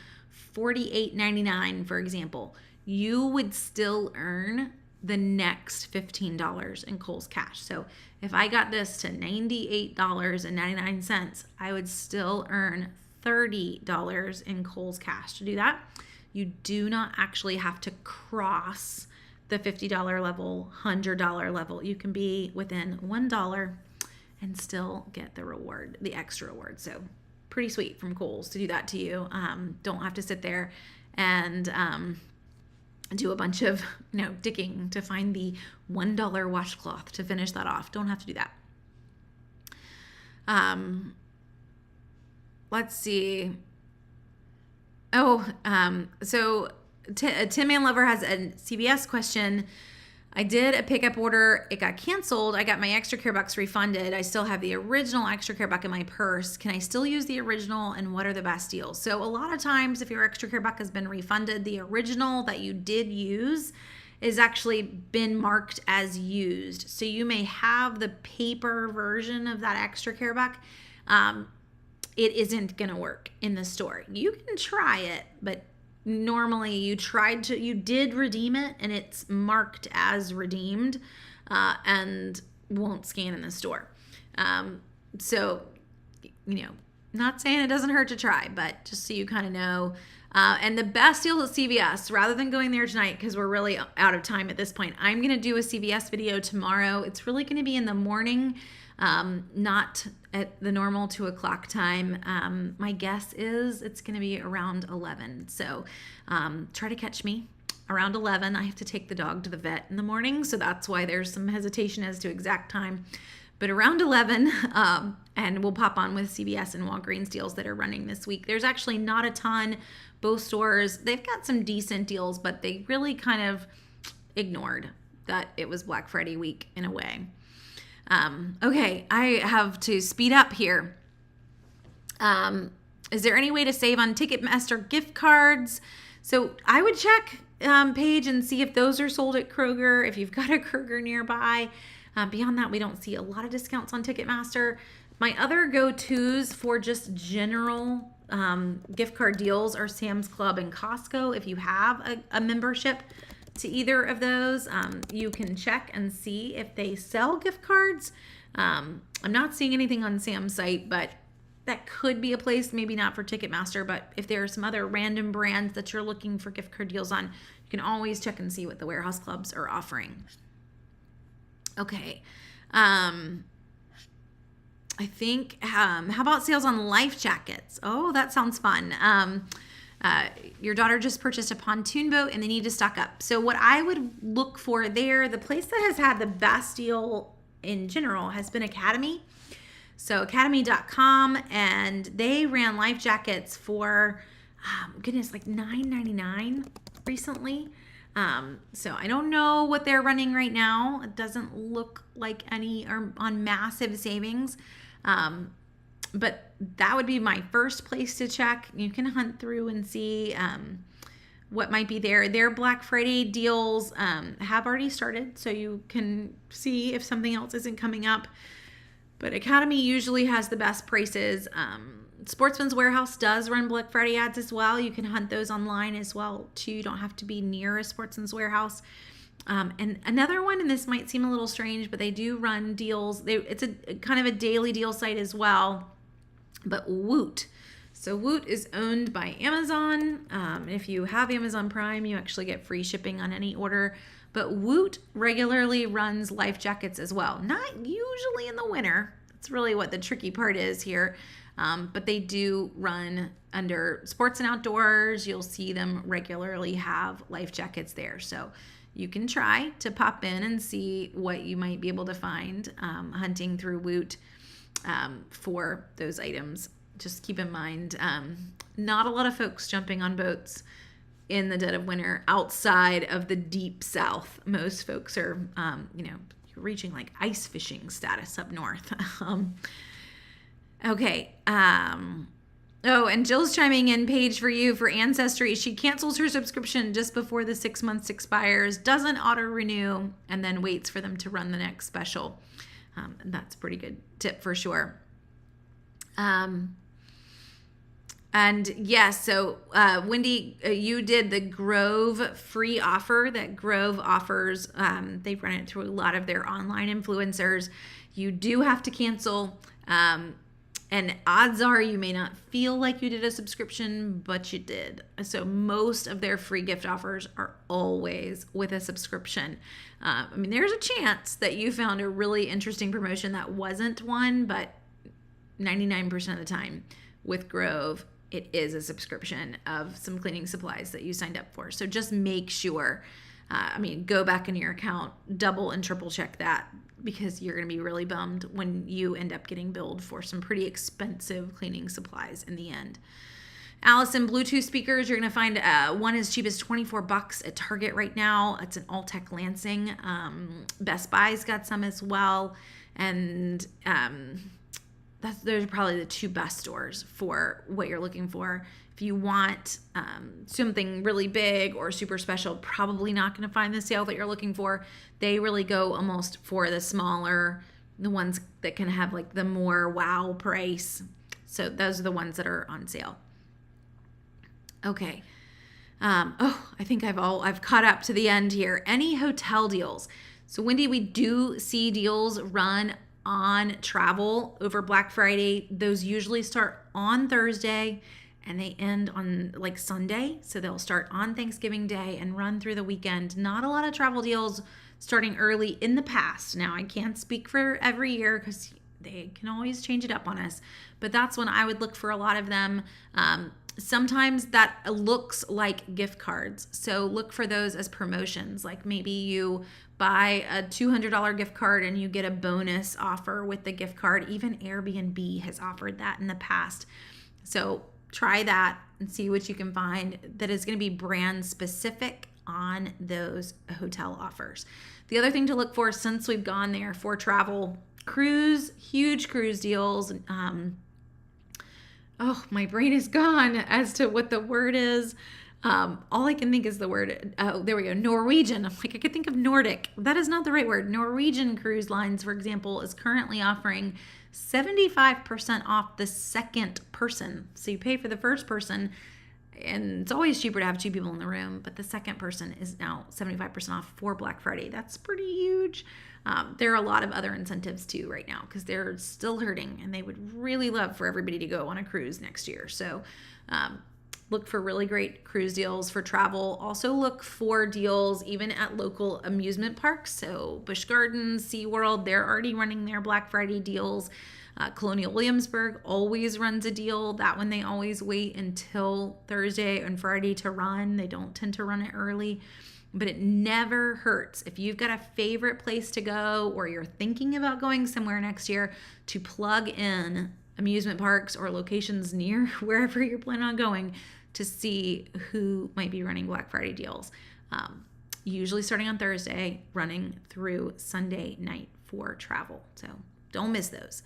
$48.99, for example, you would still earn the next $15 in Kohls cash. So if I got this to $98.99, I would still earn $30 in Kohls cash. To do that, you do not actually have to cross the $50 level, $100 level. You can be within $1 and still get the reward, the extra reward. So pretty sweet from Kohls to do that to you. Don't have to sit there and do a bunch of digging to find the $1 washcloth to finish that off. Don't have to do that. Let's see. So Tim Man Lover has a CVS question. I did a pickup order. It got canceled. I got my extra care box refunded. I still have the original extra care box in my purse. Can I still use the original, and what are the best deals? So a lot of times if your extra care box has been refunded, the original that you did use is actually been marked as used. So you may have the paper version of that extra care box. It isn't going to work in the store. You can try it, but normally you did redeem it and it's marked as redeemed and won't scan in the store. So, not saying it doesn't hurt to try, but just so you kind of know. And the best deal at CVS, rather than going there tonight because we're really out of time at this point, I'm going to do a CVS video tomorrow. It's really going to be in the morning, not at the normal 2:00 time. My guess is it's going to be around 11. So try to catch me around 11. I have to take the dog to the vet in the morning, so that's why there's some hesitation as to exact time. But around 11, and we'll pop on with CVS and Walgreens deals that are running this week. There's actually not a ton. Both stores, they've got some decent deals, but they really kind of ignored that it was Black Friday week in a way. Okay, I have to speed up here. Is there any way to save on Ticketmaster gift cards? So I would check page and see if those are sold at Kroger, if you've got a Kroger nearby. Beyond that, we don't see a lot of discounts on Ticketmaster. My other go-tos for just general gift card deals are Sam's Club and Costco. If you have a membership to either of those, you can check and see if they sell gift cards. I'm not seeing anything on Sam's site, but that could be a place, maybe not for Ticketmaster, but if there are some other random brands that you're looking for gift card deals on, you can always check and see what the warehouse clubs are offering. Okay. I think, how about sales on life jackets? Oh, that sounds fun. Your daughter just purchased a pontoon boat and they need to stock up. So what I would look for there, the place that has had the best deal in general has been Academy. So academy.com, and they ran life jackets for, like $9.99 recently. So I don't know what they're running right now. It doesn't look like any are on massive savings. But that would be my first place to check. You can hunt through and see what might be there. Their Black Friday deals have already started, so you can see if something else isn't coming up. But Academy usually has the best prices. Sportsman's Warehouse does run Black Friday ads as well. You can hunt those online as well, too. You don't have to be near a Sportsman's Warehouse. And another one, and this might seem a little strange, but they do run deals. It's a kind of a daily deal site as well, but Woot. So Woot is owned by Amazon. If you have Amazon Prime, you actually get free shipping on any order. But Woot regularly runs life jackets as well. Not usually in the winter. That's really what the tricky part is here. But they do run under sports and outdoors. You'll see them regularly have life jackets there. So you can try to pop in and see what you might be able to find hunting through Woot for those items. Just keep in mind, not a lot of folks jumping on boats in the dead of winter outside of the deep south. Most folks are, reaching like ice fishing status up north. Okay. And Jill's chiming in, Paige, for you for Ancestry. She cancels her subscription just before the 6 months expires, doesn't auto renew, and then waits for them to run the next special. And that's a pretty good tip for sure. And yes, so Wendy, you did the Grove free offer that Grove offers. They run it through a lot of their online influencers. You do have to cancel. And odds are you may not feel like you did a subscription, but you did. So most of their free gift offers are always with a subscription. There's a chance that you found a really interesting promotion that wasn't one, but 99% of the time with Grove, it is a subscription of some cleaning supplies that you signed up for. So just make sure, go back in your account, double and triple check that, because you're going to be really bummed when you end up getting billed for some pretty expensive cleaning supplies in the end. Allison Bluetooth speakers, you're going to find one as cheap as $24 at Target right now. It's an Alltech Lansing. Best Buy's got some as well. And those are probably the two best stores for what you're looking for. If you want something really big or super special, probably not going to find the sale that you're looking for. They really go almost for the smaller, the ones that can have like the more wow price. So those are the ones that are on sale. Okay. I think I've caught up to the end here. Any hotel deals. So Wendy, we do see deals run on travel over Black Friday. Those usually start on Thursday and they end on like Sunday. So they'll start on Thanksgiving Day and run through the weekend. Not a lot of travel deals starting early in the past. Now, I can't speak for every year because they can always change it up on us. But that's when I would look for a lot of them. Sometimes that looks like gift cards. So look for those as promotions. Like maybe you buy a $200 gift card and you get a bonus offer with the gift card. Even Airbnb has offered that in the past. So try that and see what you can find that is going to be brand specific on those hotel offers. The other thing to look for, since we've gone there for travel, huge cruise deals. My brain is gone as to what the word is. All I can think is the word, there we go, Norwegian. I'm like, I could think of Nordic. That is not the right word. Norwegian Cruise Lines, for example, is currently offering 75% off the second person. So you pay for the first person, and it's always cheaper to have two people in the room, but the second person is now 75% off for Black Friday. That's pretty huge. There are a lot of other incentives too right now because they're still hurting and they would really love for everybody to go on a cruise next year. So look for really great cruise deals for travel. Also look for deals even at local amusement parks. So Busch Gardens, SeaWorld, they're already running their Black Friday deals. Colonial Williamsburg always runs a deal. That one they always wait until Thursday and Friday to run. They don't tend to run it early, but it never hurts. If you've got a favorite place to go or you're thinking about going somewhere next year, to plug in amusement parks or locations near wherever you're planning on going to see who might be running Black Friday deals. Usually starting on Thursday, running through Sunday night for travel. So don't miss those.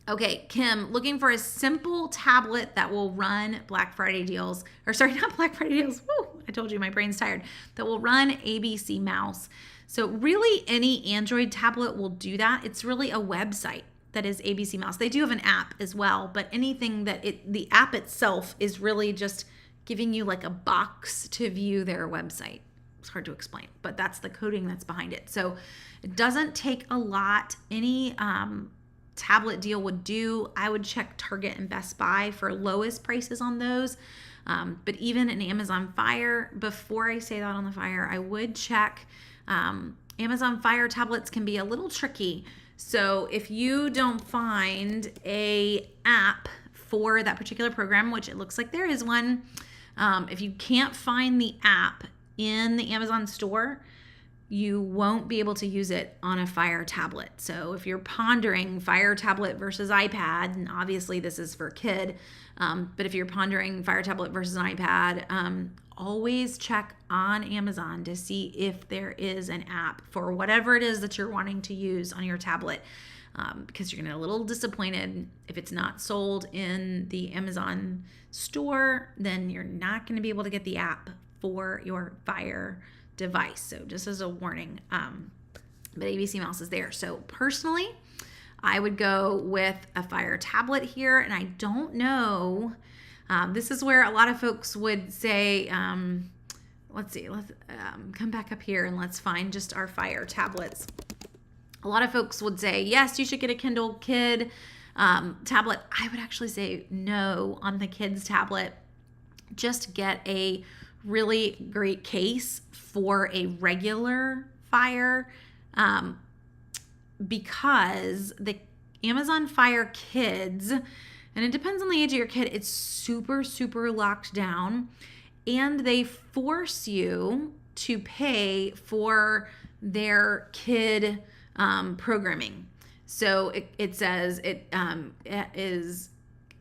Okay, Kim, looking for a simple tablet that will run Black Friday deals. Or sorry, not Black Friday deals. Woo, I told you my brain's tired. That will run ABC Mouse. So really any Android tablet will do that. It's really a website that is ABC Mouse. They do have an app as well, but anything that the app itself is really just giving you like a box to view their website. It's hard to explain, but that's the coding that's behind it. So it doesn't take a lot. Any tablet deal would do. I would check Target and Best Buy for lowest prices on those. But even an Amazon Fire, before I say that on the Fire, I would check. Amazon Fire tablets can be a little tricky. So if you don't find a app for that particular program, which it looks like there is one, if you can't find the app in the Amazon store, you won't be able to use it on a Fire tablet. So if you're pondering Fire tablet versus iPad, and obviously this is for kid, but if you're pondering Fire tablet versus an iPad, always check on Amazon to see if there is an app for whatever it is that you're wanting to use on your tablet, because you're going to be a little disappointed if it's not sold in the Amazon store. Then you're not going to be able to get the app for your Fire device. So just as a warning, but ABC Mouse is there. So personally, I would go with a Fire tablet here, and I don't know. This is where a lot of folks would say, let's come back up here and let's find just our Fire tablets. A lot of folks would say, yes, you should get a Kindle Kid tablet. I would actually say no on the kids tablet. Just get a really great case for a regular Fire, because the Amazon Fire Kids, and it depends on the age of your kid, it's super, super locked down, and they force you to pay for their kid programming. So it says it is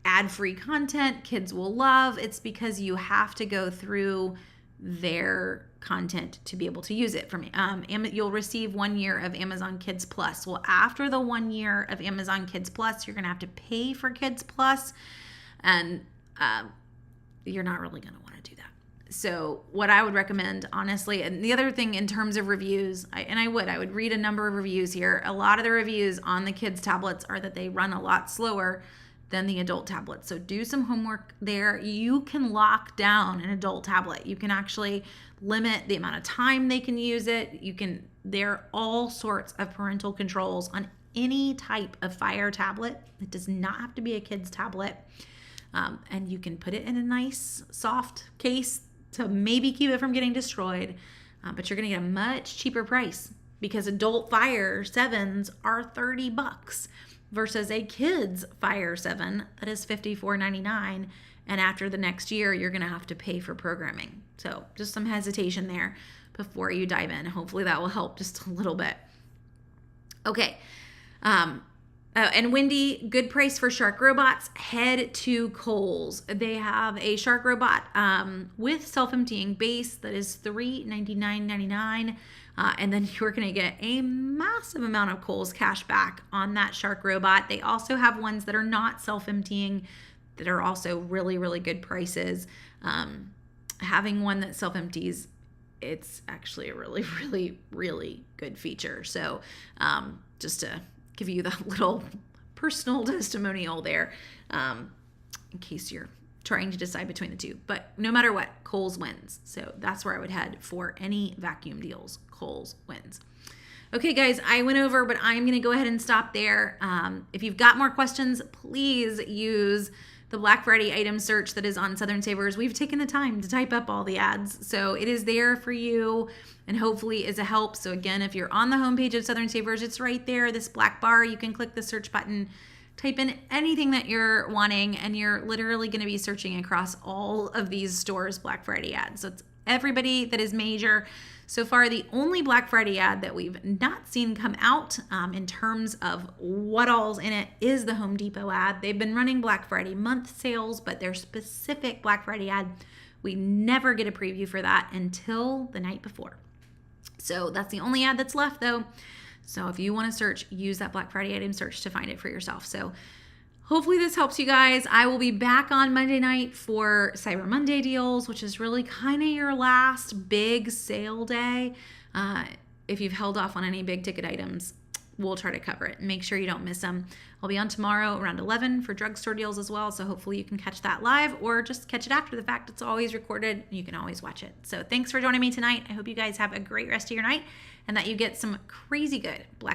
ad-free content kids will love. It's because you have to go through their content to be able to use it. From you'll receive 1 year of Amazon Kids Plus. Well, after the 1 year of Amazon Kids Plus, you're gonna have to pay for Kids Plus, and you're not really gonna want to do that. So what I would recommend, honestly, and the other thing in terms of reviews, I would read a number of reviews here. A lot of the reviews on the kids tablets are that they run a lot slower than the adult tablet. So do some homework there. You can lock down an adult tablet. You can actually limit the amount of time they can use it. There are all sorts of parental controls on any type of Fire tablet. It does not have to be a kid's tablet. And you can put it in a nice soft case to maybe keep it from getting destroyed. But you're gonna get a much cheaper price because adult Fire 7s are $30 versus a kid's Fire 7 that is $54.99. And after the next year, you're gonna have to pay for programming. So just some hesitation there before you dive in. Hopefully that will help just a little bit. Okay. And Wendy, good price for shark robots. Head to Kohls. They have a shark robot with self-emptying base that is $399.99. And then you're going to get a massive amount of Kohls cash back on that shark robot. They also have ones that are not self-emptying that are also really, really good prices. Having one that self-empties, it's actually a really, really, really good feature. So just to give you the little personal testimonial there, in case you're trying to decide between the two. But no matter what, Kohls wins. So that's where I would head for any vacuum deals. Kohls wins. Okay, guys, I went over, but I'm going to go ahead and stop there. If you've got more questions, please use the Black Friday item search that is on Southern Savers. We've taken the time to type up all the ads, so it is there for you and hopefully is a help. So again, if you're on the homepage of Southern Savers, it's right there, this black bar. You can click the search button, type in anything that you're wanting, and you're literally going to be searching across all of these stores' Black Friday ads. So it's everybody that is major. So far, the only Black Friday ad that we've not seen come out in terms of what all's in it is the Home Depot ad. They've been running Black Friday month sales, but their specific Black Friday ad, we never get a preview for that until the night before. So that's the only ad that's left, though. So if you want to search, use that Black Friday item search to find it for yourself. So hopefully this helps you guys. I will be back on Monday night for Cyber Monday deals, which is really kind of your last big sale day. If you've held off on any big ticket items, we'll try to cover it. Make sure you don't miss them. I'll be on tomorrow around 11 for drugstore deals as well. So hopefully you can catch that live or just catch it after the fact. It's always recorded. You can always watch it. So thanks for joining me tonight. I hope you guys have a great rest of your night and that you get some crazy good Black